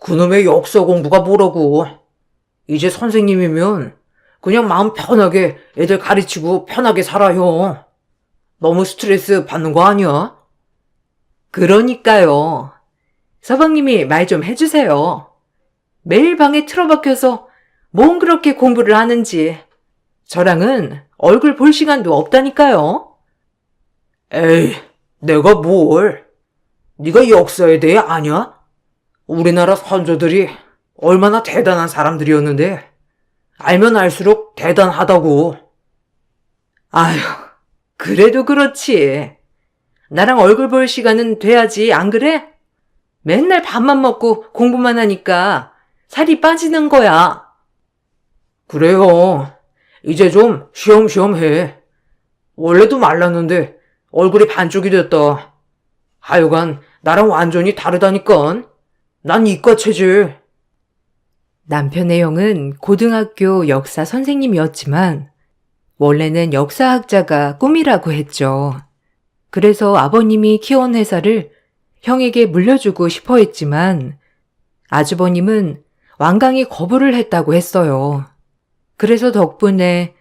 그놈의 역사 공부가 뭐라고. 이제 선생님이면 그냥 마음 편하게 애들 가르치고 편하게 살아, 형. 너무 스트레스 받는 거 아니야? 그러니까요. 서방님이 말 좀 해주세요. 매일 방에 틀어박혀서 뭔 그렇게 공부를 하는지. 저랑은 얼굴 볼 시간도 없다니까요. 에이, 내가 뭘. 네가 역사에 대해 아냐? 우리나라 선조들이 얼마나 대단한 사람들이었는데 알면 알수록 대단하다고. 아휴, 그래도 그렇지. 나랑 얼굴 볼 시간은 돼야지, 안 그래? 맨날 밥만 먹고 공부만 하니까 살이 빠지는 거야. 그래요. 이제 좀 쉬엄쉬엄 해. 원래도 말랐는데 얼굴이 반쪽이 됐다. 하여간 나랑 완전히 다르다니깐. 난 이과 체질. 남편의 형은 고등학교 역사 선생님이었지만 원래는 역사학자가 꿈이라고 했죠. 그래서 아버님이 키워온 회사를 형에게 물려주고 싶어 했지만 아주버님은 완강히 거부를 했다고 했어요. 그래서 덕분에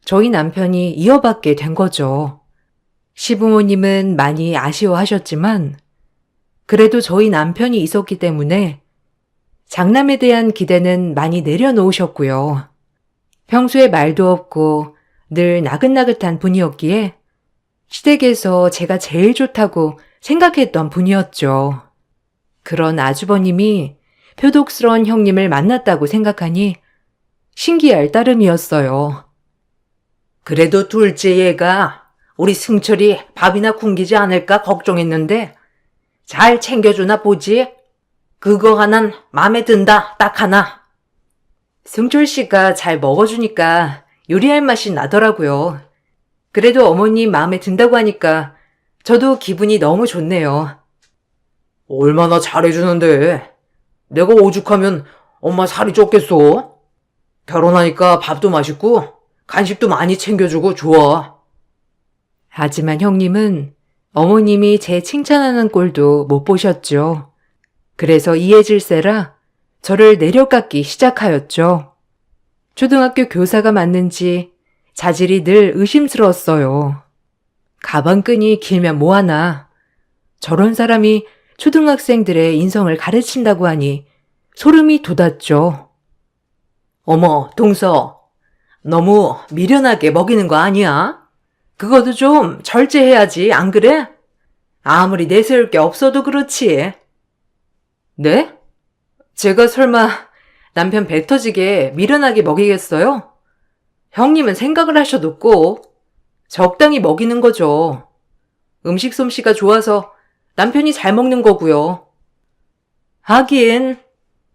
저희 남편이 이어받게 된 거죠. 시부모님은 많이 아쉬워하셨지만 그래도 저희 남편이 있었기 때문에 장남에 대한 기대는 많이 내려놓으셨고요. 평소에 말도 없고 늘 나긋나긋한 분이었기에 시댁에서 제가 제일 좋다고 생각했던 분이었죠. 그런 아주버님이 표독스러운 형님을 만났다고 생각하니 신기할 따름이었어요. 그래도 둘째 얘가 우리 승철이 밥이나 굶기지 않을까 걱정했는데 잘 챙겨주나 보지? 그거 하나는 마음에 든다, 딱 하나. 승철 씨가 잘 먹어주니까 요리할 맛이 나더라고요. 그래도 어머님 마음에 든다고 하니까 저도 기분이 너무 좋네요. 얼마나 잘해주는데. 내가 오죽하면 엄마 살이 쪘겠어? 결혼하니까 밥도 맛있고 간식도 많이 챙겨주고 좋아. 하지만 형님은 어머님이 제 칭찬하는 꼴도 못 보셨죠. 그래서 이해질세라 저를 내려깎기 시작하였죠. 초등학교 교사가 맞는지 자질이 늘 의심스러웠어요. 가방끈이 길면 뭐하나. 저런 사람이 초등학생들의 인성을 가르친다고 하니 소름이 돋았죠. 어머, 동서. 너무 미련하게 먹이는 거 아니야? 그것도 좀 절제해야지, 안 그래? 아무리 내세울 게 없어도 그렇지. 네? 제가 설마 남편 배 터지게 미련하게 먹이겠어요? 형님은 생각을 하셔도 꼭 적당히 먹이는 거죠. 음식 솜씨가 좋아서 남편이 잘 먹는 거고요. 하긴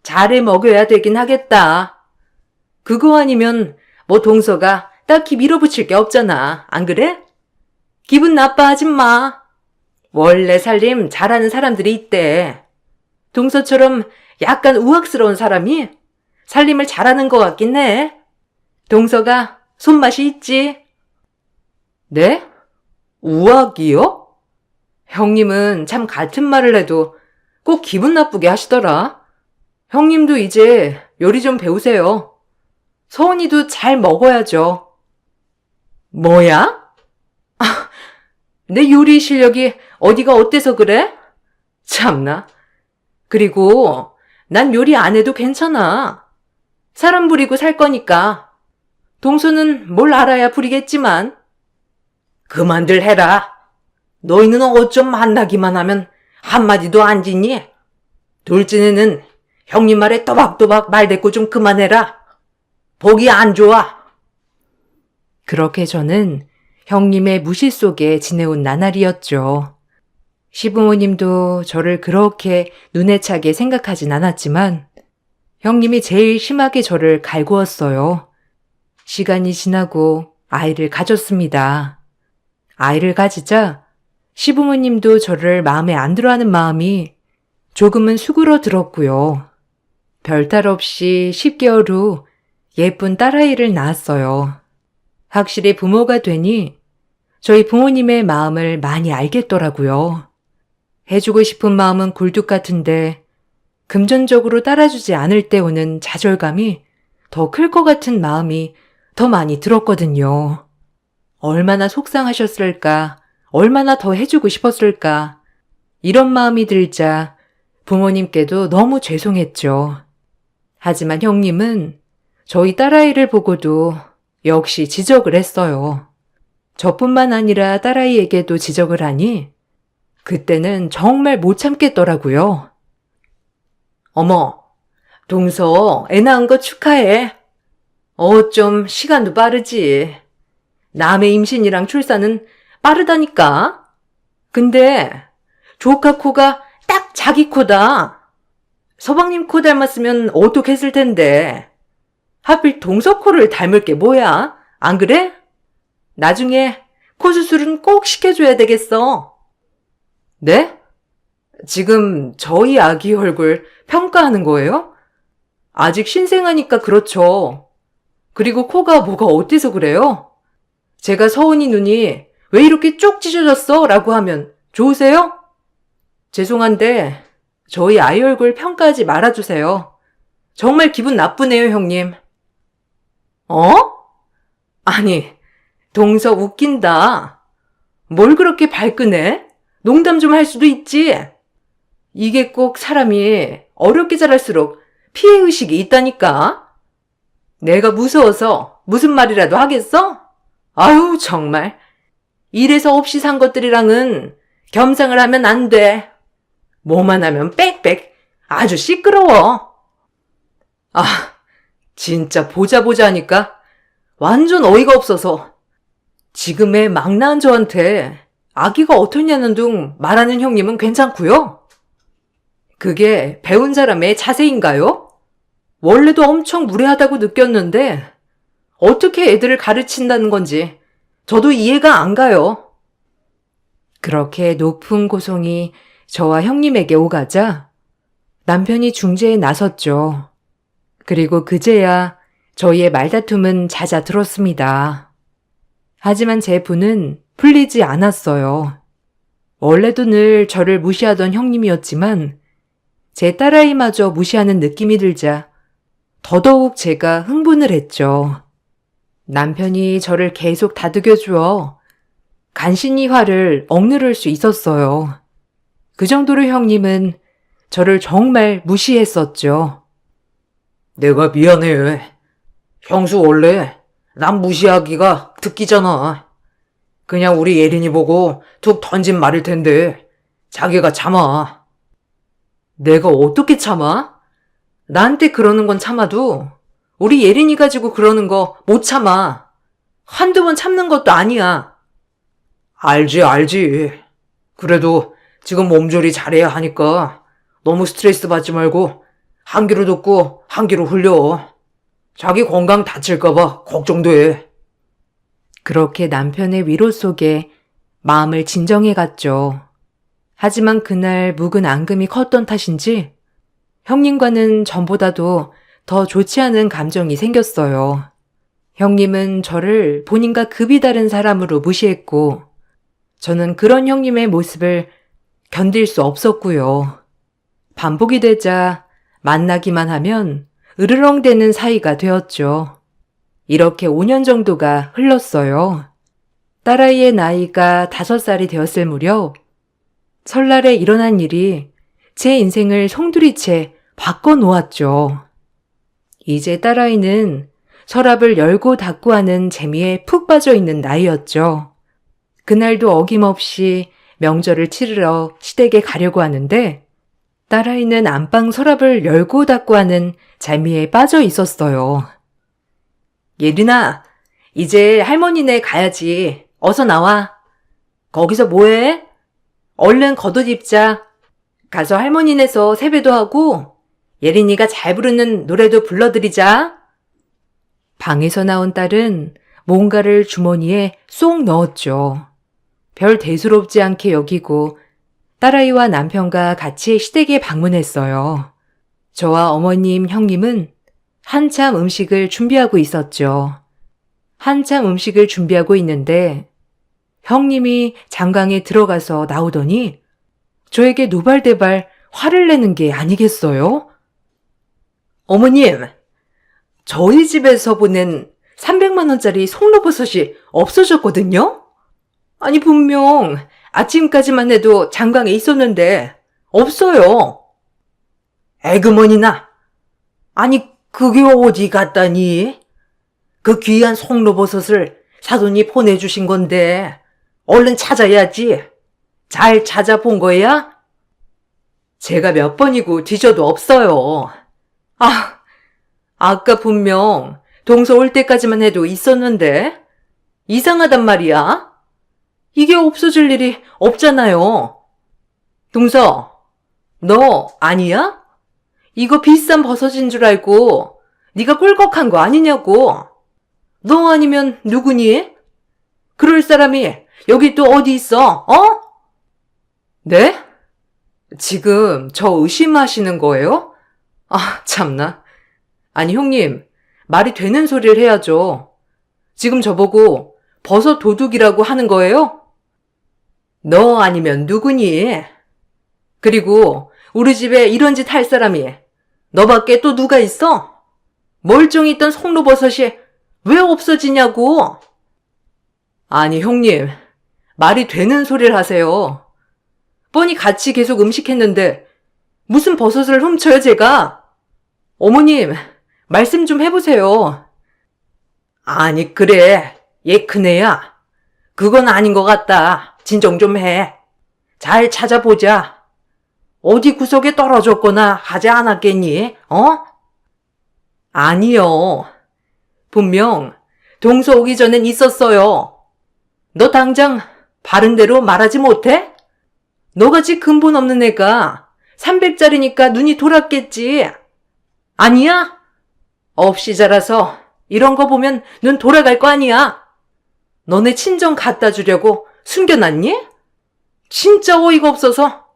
잘해 먹여야 되긴 하겠다. 그거 아니면 뭐 동서가 딱히 밀어붙일 게 없잖아. 안 그래? 기분 나빠하지 마. 원래 살림 잘하는 사람들이 있대. 동서처럼 약간 우악스러운 사람이 살림을 잘하는 것 같긴 해. 동서가 손맛이 있지. 네? 우악이요? 형님은 참 같은 말을 해도 꼭 기분 나쁘게 하시더라. 형님도 이제 요리 좀 배우세요. 서은이도 잘 먹어야죠. 뭐야? 내 요리 실력이 어디가 어때서 그래? 참나. 그리고 난 요리 안 해도 괜찮아. 사람 부리고 살 거니까. 동서는 뭘 알아야 부리겠지만. 그만들 해라. 너희는 어쩜 만나기만 하면 한마디도 안 짓니? 둘째는 형님 말에 또박또박 말대꾸 좀 그만해라. 보기 안 좋아. 그렇게 저는 형님의 무시 속에 지내온 나날이었죠. 시부모님도 저를 그렇게 눈에 차게 생각하진 않았지만 형님이 제일 심하게 저를 갈구었어요. 시간이 지나고 아이를 가졌습니다. 아이를 가지자 시부모님도 저를 마음에 안 들어하는 마음이 조금은 수그러들었고요. 별탈 없이 10개월 후 예쁜 딸아이를 낳았어요. 확실히 부모가 되니 저희 부모님의 마음을 많이 알겠더라고요. 해주고 싶은 마음은 굴뚝 같은데 금전적으로 따라주지 않을 때 오는 좌절감이 더 클 것 같은 마음이 더 많이 들었거든요. 얼마나 속상하셨을까, 얼마나 더 해주고 싶었을까, 이런 마음이 들자 부모님께도 너무 죄송했죠. 하지만 형님은 저희 딸아이를 보고도 역시 지적을 했어요. 저뿐만 아니라 딸아이에게도 지적을 하니 그때는 정말 못 참겠더라고요. 어머, 동서 애 낳은 거 축하해. 좀 시간도 빠르지. 남의 임신이랑 출산은 빠르다니까. 근데 조카 코가 딱 자기 코다. 서방님 코 닮았으면 어떡했을 텐데. 하필 동서 코를 닮을 게 뭐야? 안 그래? 나중에 코 수술은 꼭 시켜줘야 되겠어. 네? 지금 저희 아기 얼굴 평가하는 거예요? 아직 신생아니까 그렇죠. 그리고 코가 뭐가 어때서 그래요? 제가 서은이 눈이 왜 이렇게 쭉 찢어졌어? 라고 하면 좋으세요? 죄송한데 저희 아이 얼굴 평가하지 말아주세요. 정말 기분 나쁘네요, 형님. 아니, 동서 웃긴다. 뭘 그렇게 발끈해? 농담 좀 할 수도 있지. 이게 꼭 사람이 어렵게 자랄수록 피해의식이 있다니까. 내가 무서워서 무슨 말이라도 하겠어? 아유, 정말. 이래서 없이 산 것들이랑은 겸상을 하면 안 돼. 뭐만 하면 빽빽 아주 시끄러워. 진짜 보자 하니까 완전 어이가 없어서 지금의 막 낳은 저한테 아기가 어떻냐는 둥 말하는 형님은 괜찮고요. 그게 배운 사람의 자세인가요? 원래도 엄청 무례하다고 느꼈는데 어떻게 애들을 가르친다는 건지 저도 이해가 안 가요. 그렇게 높은 고송이 저와 형님에게 오가자 남편이 중재에 나섰죠. 그리고 그제야 저희의 말다툼은 잦아들었습니다. 하지만 제 분은 풀리지 않았어요. 원래도 늘 저를 무시하던 형님이었지만 제 딸아이마저 무시하는 느낌이 들자 더더욱 제가 흥분을 했죠. 남편이 저를 계속 다독여주어 간신히 화를 억누를 수 있었어요. 그 정도로 형님은 저를 정말 무시했었죠. 내가 미안해. 형수 원래 남 무시하기가 득기잖아. 그냥 우리 예린이 보고 툭 던진 말일 텐데 자기가 참아. 내가 어떻게 참아? 나한테 그러는 건 참아도 우리 예린이 가지고 그러는 거 못 참아. 한두 번 참는 것도 아니야. 알지. 그래도 지금 몸조리 잘해야 하니까 너무 스트레스 받지 말고 한 귀로 듣고 한 귀로 흘려. 자기 건강 다칠까봐 걱정돼. 그렇게 남편의 위로 속에 마음을 진정해 갔죠. 하지만 그날 묵은 앙금이 컸던 탓인지 형님과는 전보다도 더 좋지 않은 감정이 생겼어요. 형님은 저를 본인과 급이 다른 사람으로 무시했고 저는 그런 형님의 모습을 견딜 수 없었고요. 반복이 되자 만나기만 하면 으르렁대는 사이가 되었죠. 이렇게 5년 정도가 흘렀어요. 딸아이의 나이가 5살이 되었을 무렵 설날에 일어난 일이 제 인생을 송두리째 바꿔놓았죠. 이제 딸아이는 서랍을 열고 닫고 하는 재미에 푹 빠져 있는 나이였죠. 그날도 어김없이 명절을 치르러 시댁에 가려고 하는데 딸아이는 안방 서랍을 열고 닫고 하는 재미에 빠져 있었어요. 예린아, 이제 할머니네 가야지. 어서 나와. 거기서 뭐해? 얼른 겉옷 입자. 가서 할머니네서 세배도 하고 예린이가 잘 부르는 노래도 불러드리자. 방에서 나온 딸은 뭔가를 주머니에 쏙 넣었죠. 별 대수롭지 않게 여기고 딸아이와 남편과 같이 시댁에 방문했어요. 저와 어머님, 형님은 한참 음식을 준비하고 있었죠. 한참 음식을 준비하고 있는데 형님이 장강에 들어가서 나오더니 저에게 노발대발 화를 내는 게 아니겠어요? 어머님, 저희 집에서 보낸 300만 원짜리 송로버섯이 없어졌거든요? 아니 분명 아침까지만 해도 장강에 있었는데 없어요. 에그머니나. 아니 그게 어디 갔다니? 그 귀한 송로버섯을 사돈이 보내주신 건데 얼른 찾아야지. 잘 찾아본 거야? 제가 몇 번이고 뒤져도 없어요. 아까 분명 동서 올 때까지만 해도 있었는데 이상하단 말이야. 이게 없어질 일이 없잖아요. 동서, 너 아니야? 이거 비싼 버섯인 줄 알고 네가 꿀꺽한 거 아니냐고. 너 아니면 누구니? 그럴 사람이 여기 또 어디 있어? 어? 네? 지금 저 의심하시는 거예요? 참나. 아니 형님, 말이 되는 소리를 해야죠. 지금 저보고 버섯 도둑이라고 하는 거예요? 너 아니면 누구니? 그리고 우리 집에 이런 짓 할 사람이 너밖에 또 누가 있어? 멀쩡히 있던 송로버섯이 왜 없어지냐고? 아니 형님, 말이 되는 소리를 하세요. 뻔히 같이 계속 음식했는데 무슨 버섯을 훔쳐요 제가? 어머님, 말씀 좀 해보세요. 아니 그래, 얘 큰애야. 그건 아닌 것 같다. 진정 좀 해. 잘 찾아보자. 어디 구석에 떨어졌거나 하지 않았겠니? 어? 아니요. 분명 동서 오기 전엔 있었어요. 너 당장 바른 대로 말하지 못해? 너같이 근본 없는 애가 300짜리니까 눈이 돌았겠지. 아니야? 없이 자라서 이런 거 보면 눈 돌아갈 거 아니야. 너네 친정 갖다 주려고 숨겨놨니? 진짜 어이가 없어서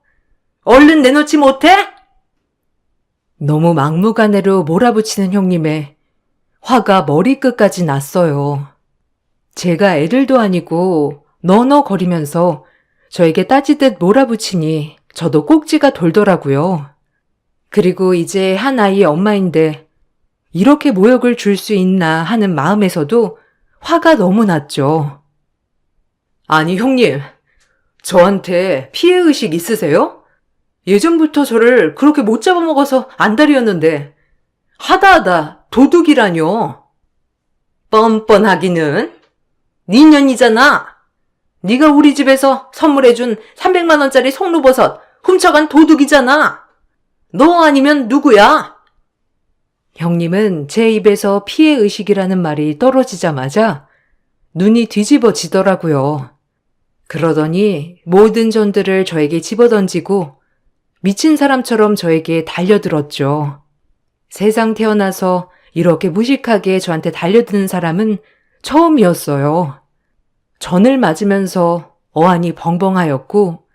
얼른 내놓지 못해? 너무 막무가내로 몰아붙이는 형님의 화가 머리끝까지 났어요. 제가 애들도 아니고 너너거리면서 저에게 따지듯 몰아붙이니 저도 꼭지가 돌더라고요. 그리고 이제 한 아이의 엄마인데 이렇게 모욕을 줄 수 있나 하는 마음에서도 화가 너무 났죠. 아니, 형님, 저한테 피해의식 있으세요? 예전부터 저를 그렇게 못 잡아먹어서 안달이었는데 하다하다 도둑이라뇨. 뻔뻔하기는. 네 년이잖아. 네가 우리 집에서 선물해준 300만 원짜리 송로버섯 훔쳐간 도둑이잖아. 너 아니면 누구야? 형님은 제 입에서 피해의식이라는 말이 떨어지자마자 눈이 뒤집어지더라고요. 그러더니 모든 전들을 저에게 집어던지고 미친 사람처럼 저에게 달려들었죠. 세상 태어나서 이렇게 무식하게 저한테 달려드는 사람은 처음이었어요. 전을 맞으면서 어안이 벙벙하였고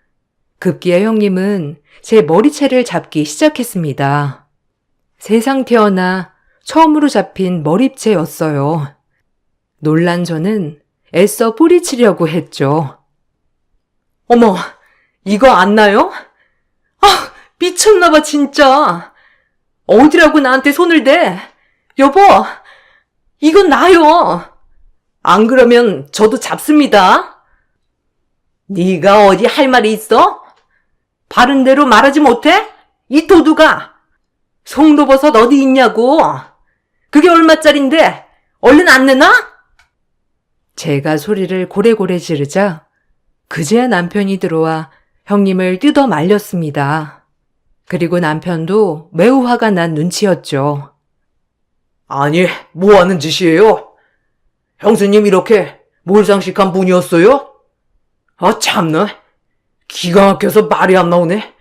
급기야 형님은 제 머리채를 잡기 시작했습니다. 세상 태어나 처음으로 잡힌 머리채였어요. 놀란 저는 애써 뿌리치려고 했죠. 어머, 이거 안 나요? 아, 미쳤나봐 진짜. 어디라고 나한테 손을 대? 여보, 이건 나요. 안 그러면 저도 잡습니다. 네가 어디 할 말이 있어? 바른 대로 말하지 못해? 이 도둑아! 송로버섯 어디 있냐고! 그게 얼마짜린데 얼른 안 내놔? 제가 소리를 고래고래 지르자 그제야 남편이 들어와 형님을 뜯어 말렸습니다. 그리고 남편도 매우 화가 난 눈치였죠. 아니, 뭐 하는 짓이에요? 형수님 이렇게 몰상식한 분이었어요? 아, 참나. 기가 막혀서 말이 안 나오네.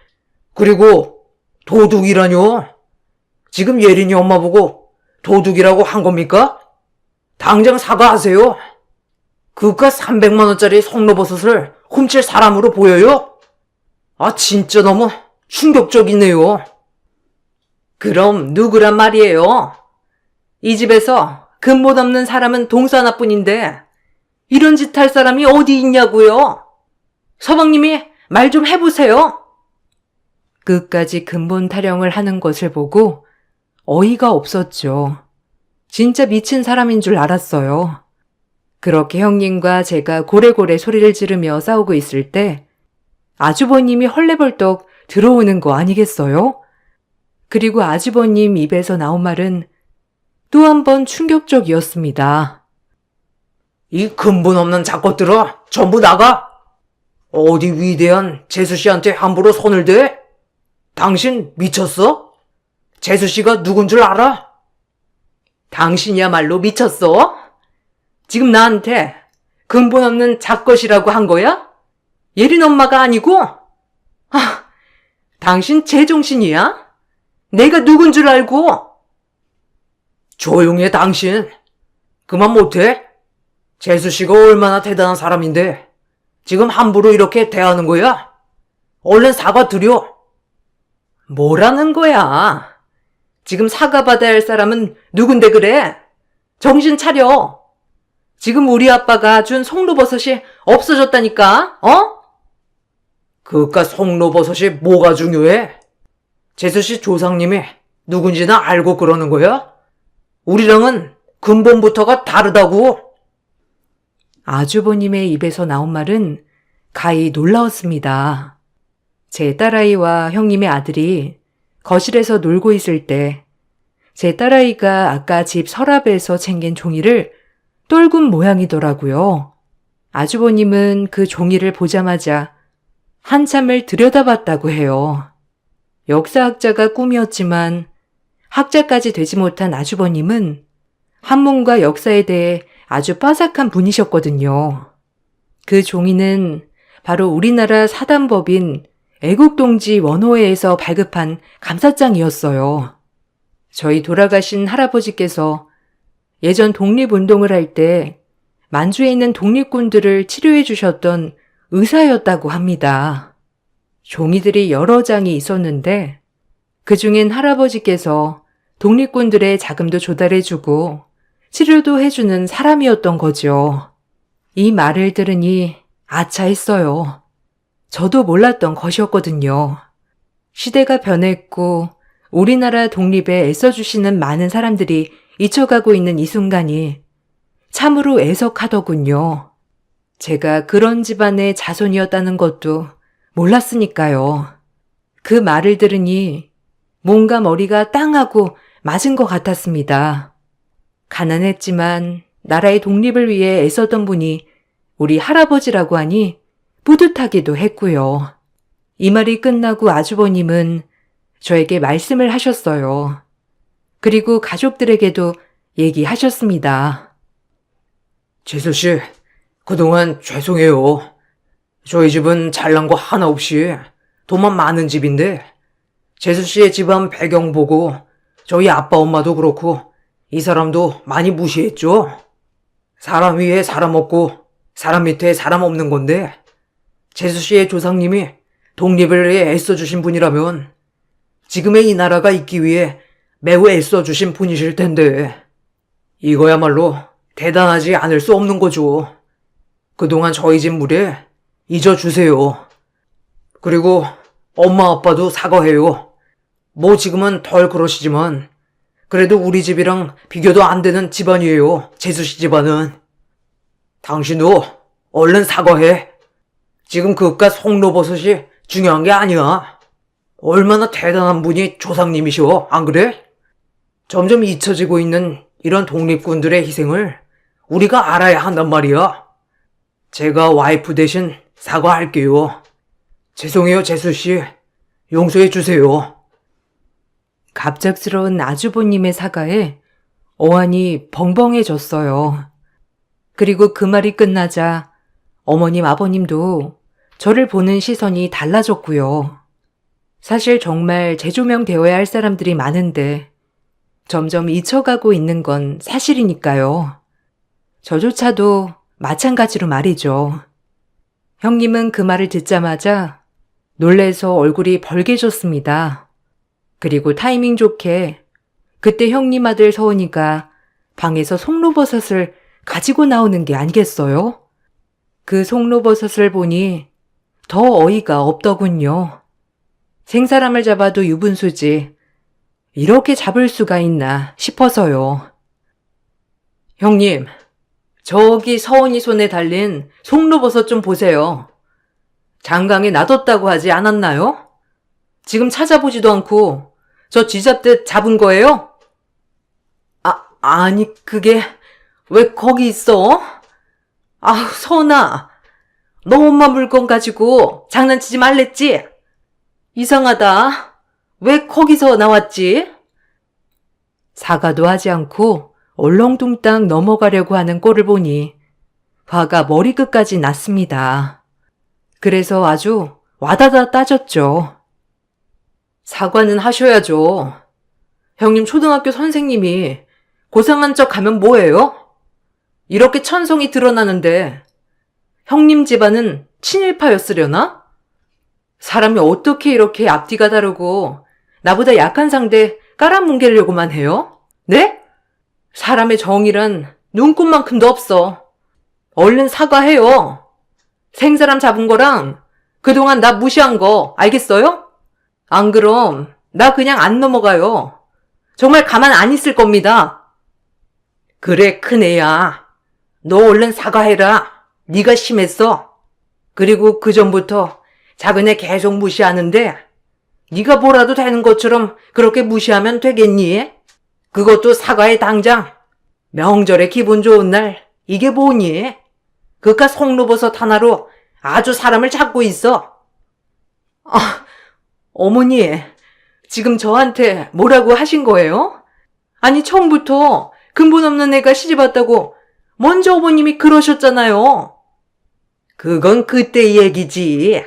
그리고 도둑이라뇨? 지금 예린이 엄마 보고 도둑이라고 한 겁니까? 당장 사과하세요. 그깟 300만 원짜리 송로버섯을 훔칠 사람으로 보여요? 아, 진짜 너무 충격적이네요. 그럼 누구란 말이에요? 이 집에서 근본 없는 사람은 동서 하나뿐인데 이런 짓 할 사람이 어디 있냐고요? 서방님이 말 좀 해보세요. 끝까지 근본 타령을 하는 것을 보고 어이가 없었죠. 진짜 미친 사람인 줄 알았어요. 그렇게 형님과 제가 고래고래 소리를 지르며 싸우고 있을 때 아주버님이 헐레벌떡 들어오는 거 아니겠어요? 그리고 아주버님 입에서 나온 말은 또 한 번 충격적이었습니다. 이 근본 없는 작것들아, 전부 나가! 어디 위대한 재수씨한테 함부로 손을 대? 당신 미쳤어? 재수씨가 누군 줄 알아? 당신이야말로 미쳤어? 지금 나한테 근본 없는 작것이라고 한 거야? 예린 엄마가 아니고? 아, 당신 제정신이야? 내가 누군 줄 알고? 조용해, 당신. 그만 못해? 재수씨가 얼마나 대단한 사람인데 지금 함부로 이렇게 대하는 거야? 얼른 사과드려. 뭐라는 거야? 지금 사과받아야 할 사람은 누군데 그래? 정신 차려. 지금 우리 아빠가 준 송로버섯이 없어졌다니까, 어? 그깟 송로버섯이 뭐가 중요해? 재수씨 조상님이 누군지나 알고 그러는 거야? 우리랑은 근본부터가 다르다고. 아주버님의 입에서 나온 말은 가히 놀라웠습니다. 제 딸아이와 형님의 아들이 거실에서 놀고 있을 때 제 딸아이가 아까 집 서랍에서 챙긴 종이를 떨군 모양이더라고요. 아주버님은 그 종이를 보자마자 한참을 들여다봤다고 해요. 역사학자가 꿈이었지만 학자까지 되지 못한 아주버님은 한문과 역사에 대해 아주 빠삭한 분이셨거든요. 그 종이는 바로 우리나라 사단법인 애국동지 원호회에서 발급한 감사장이었어요. 저희 돌아가신 할아버지께서 예전 독립운동을 할 때 만주에 있는 독립군들을 치료해 주셨던 의사였다고 합니다. 종이들이 여러 장이 있었는데 그 중엔 할아버지께서 독립군들의 자금도 조달해주고 치료도 해주는 사람이었던 거죠. 이 말을 들으니 아차했어요. 저도 몰랐던 것이었거든요. 시대가 변했고 우리나라 독립에 애써주시는 많은 사람들이 잊혀가고 있는 이 순간이 참으로 애석하더군요. 제가 그런 집안의 자손이었다는 것도 몰랐으니까요. 그 말을 들으니 뭔가 머리가 땅하고 맞은 것 같았습니다. 가난했지만 나라의 독립을 위해 애썼던 분이 우리 할아버지라고 하니 뿌듯하기도 했고요. 이 말이 끝나고 아주버님은 저에게 말씀을 하셨어요. 그리고 가족들에게도 얘기하셨습니다. 재수씨, 그동안 죄송해요. 저희 집은 잘난 거 하나 없이 돈만 많은 집인데, 재수씨의 집안 배경 보고 저희 아빠 엄마도 그렇고 이 사람도 많이 무시했죠. 사람 위에 사람 없고 사람 밑에 사람 없는 건데, 재수씨의 조상님이 독립을 위해 애써주신 분이라면 지금의 이 나라가 있기 위해 매우 애써주신 분이실 텐데, 이거야말로 대단하지 않을 수 없는 거죠. 그동안 저희 집 무례 잊어주세요. 그리고 엄마 아빠도 사과해요. 뭐 지금은 덜 그러시지만 그래도 우리 집이랑 비교도 안 되는 집안이에요. 재수씨 집안은. 당신도 얼른 사과해. 지금 그깟 송로버섯이 중요한 게 아니야. 얼마나 대단한 분이 조상님이셔, 안 그래? 점점 잊혀지고 있는 이런 독립군들의 희생을 우리가 알아야 한단 말이야. 제가 와이프 대신 사과할게요. 죄송해요, 재수씨. 용서해 주세요. 갑작스러운 아주버님의 사과에 어안이 벙벙해졌어요. 그리고 그 말이 끝나자 어머님, 아버님도 저를 보는 시선이 달라졌고요. 사실 정말 재조명되어야 할 사람들이 많은데 점점 잊혀가고 있는 건 사실이니까요. 저조차도 마찬가지로 말이죠. 형님은 그 말을 듣자마자 놀래서 얼굴이 벌개졌습니다. 그리고 타이밍 좋게 그때 형님 아들 서은이가 방에서 송로버섯을 가지고 나오는 게 아니겠어요? 그 송로버섯을 보니 더 어이가 없더군요. 생사람을 잡아도 유분수지 이렇게 잡을 수가 있나 싶어서요. 형님, 저기 서은이 손에 달린 송로버섯 좀 보세요. 장강에 놔뒀다고 하지 않았나요? 지금 찾아보지도 않고 저 쥐잡듯 잡은 거예요? 아니 그게 왜 거기 있어? 아우 서은아, 너 엄마 물건 가지고 장난치지 말랬지? 이상하다. 왜 거기서 나왔지? 사과도 하지 않고 얼렁뚱땅 넘어가려고 하는 꼴을 보니 화가 머리끝까지 났습니다. 그래서 아주 와다다 따졌죠. 사과는 하셔야죠. 형님 초등학교 선생님이 고상한 척 하면 뭐예요? 이렇게 천성이 드러나는데 형님 집안은 친일파였으려나? 사람이 어떻게 이렇게 앞뒤가 다르고 나보다 약한 상대 깔아뭉개려고만 해요? 네? 사람의 정이란 눈꽃만큼도 없어. 얼른 사과해요. 생사람 잡은 거랑 그동안 나 무시한 거 알겠어요? 안 그럼 나 그냥 안 넘어가요. 정말 가만 안 있을 겁니다. 그래 큰애야. 너 얼른 사과해라. 네가 심했어. 그리고 그전부터 작은애 계속 무시하는데 네가 뭐라도 되는 것처럼 그렇게 무시하면 되겠니? 그것도 사과해 당장. 명절에 기분 좋은 날 이게 뭐니? 그깟 송로버섯 하나로 아주 사람을 잡고 있어. 어머니, 지금 저한테 뭐라고 하신 거예요? 아니 처음부터 근본 없는 애가 시집 왔다고 먼저 어머님이 그러셨잖아요. 그건 그때 얘기지.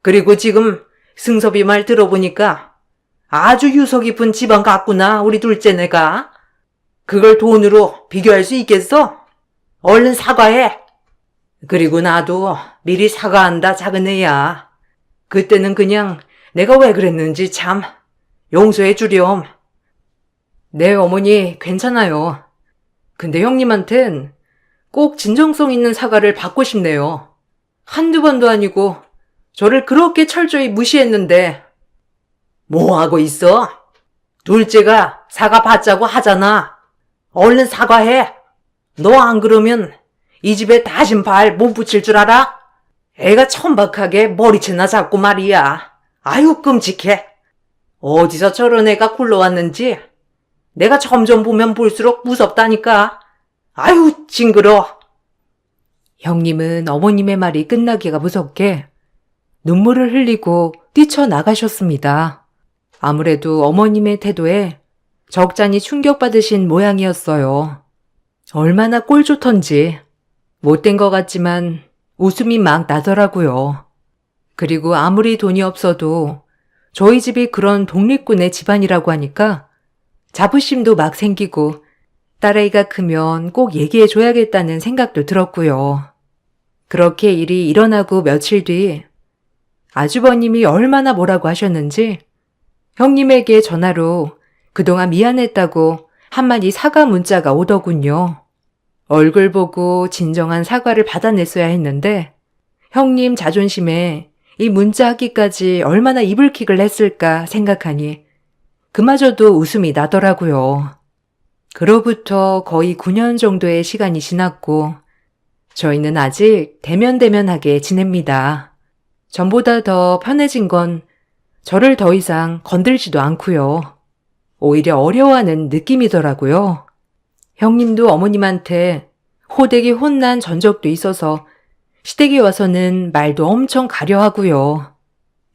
그리고 지금 승섭이 말 들어보니까 아주 유서 깊은 집안 같구나, 우리 둘째네가. 그걸 돈으로 비교할 수 있겠어? 얼른 사과해. 그리고 나도 미리 사과한다, 작은애야. 그때는 그냥 내가 왜 그랬는지 참 용서해 주렴. 네, 어머니, 괜찮아요. 근데 형님한텐 꼭 진정성 있는 사과를 받고 싶네요. 한두 번도 아니고 저를 그렇게 철저히 무시했는데 뭐 하고 있어? 둘째가 사과 받자고 하잖아. 얼른 사과해. 너 안 그러면 이 집에 다신 발 못 붙일 줄 알아? 애가 천박하게 머리채나 잡고 말이야. 아유 끔찍해. 어디서 저런 애가 굴러왔는지 내가 점점 보면 볼수록 무섭다니까. 아유 징그러. 형님은 어머님의 말이 끝나기가 무섭게 눈물을 흘리고 뛰쳐나가셨습니다. 아무래도 어머님의 태도에 적잖이 충격받으신 모양이었어요. 얼마나 꼴 좋던지 못된 것 같지만 웃음이 막 나더라고요. 그리고 아무리 돈이 없어도 저희 집이 그런 독립군의 집안이라고 하니까 자부심도 막 생기고 딸아이가 크면 꼭 얘기해줘야겠다는 생각도 들었고요. 그렇게 일이 일어나고 며칠 뒤 아주버님이 얼마나 뭐라고 하셨는지 형님에게 전화로 그동안 미안했다고 한마디 사과 문자가 오더군요. 얼굴 보고 진정한 사과를 받아냈어야 했는데 형님 자존심에 이 문자 하기까지 얼마나 이불킥을 했을까 생각하니 그마저도 웃음이 나더라고요. 그로부터 거의 9년 정도의 시간이 지났고 저희는 아직 대면대면하게 지냅니다. 전보다 더 편해진 건 저를 더 이상 건들지도 않고요. 오히려 어려워하는 느낌이더라고요. 형님도 어머님한테 호되게 혼난 전적도 있어서 시댁에 와서는 말도 엄청 가려하고요.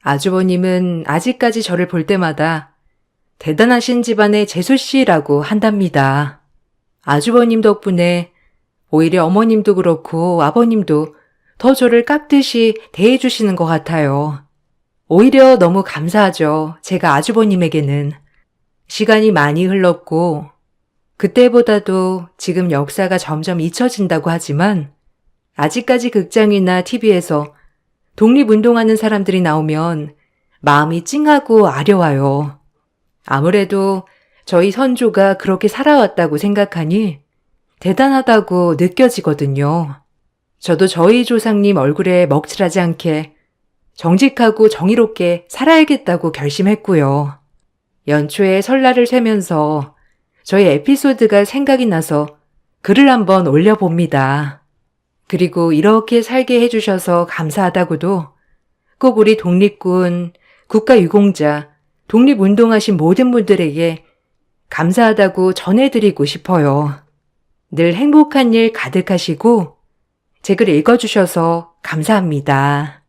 아주버님은 아직까지 저를 볼 때마다 대단하신 집안의 재수씨라고 한답니다. 아주버님 덕분에 오히려 어머님도 그렇고 아버님도 더 저를 깍듯이 대해주시는 것 같아요. 오히려 너무 감사하죠. 제가 아주버님에게는. 시간이 많이 흘렀고 그때보다도 지금 역사가 점점 잊혀진다고 하지만 아직까지 극장이나 TV에서 독립운동하는 사람들이 나오면 마음이 찡하고 아려와요. 아무래도 저희 선조가 그렇게 살아왔다고 생각하니 대단하다고 느껴지거든요. 저도 저희 조상님 얼굴에 먹칠하지 않게 정직하고 정의롭게 살아야겠다고 결심했고요. 연초에 설날을 쇠면서 저희 에피소드가 생각이 나서 글을 한번 올려봅니다. 그리고 이렇게 살게 해주셔서 감사하다고도 꼭 우리 독립군, 국가유공자, 독립운동하신 모든 분들에게 감사하다고 전해드리고 싶어요. 늘 행복한 일 가득하시고 제 글 읽어주셔서 감사합니다.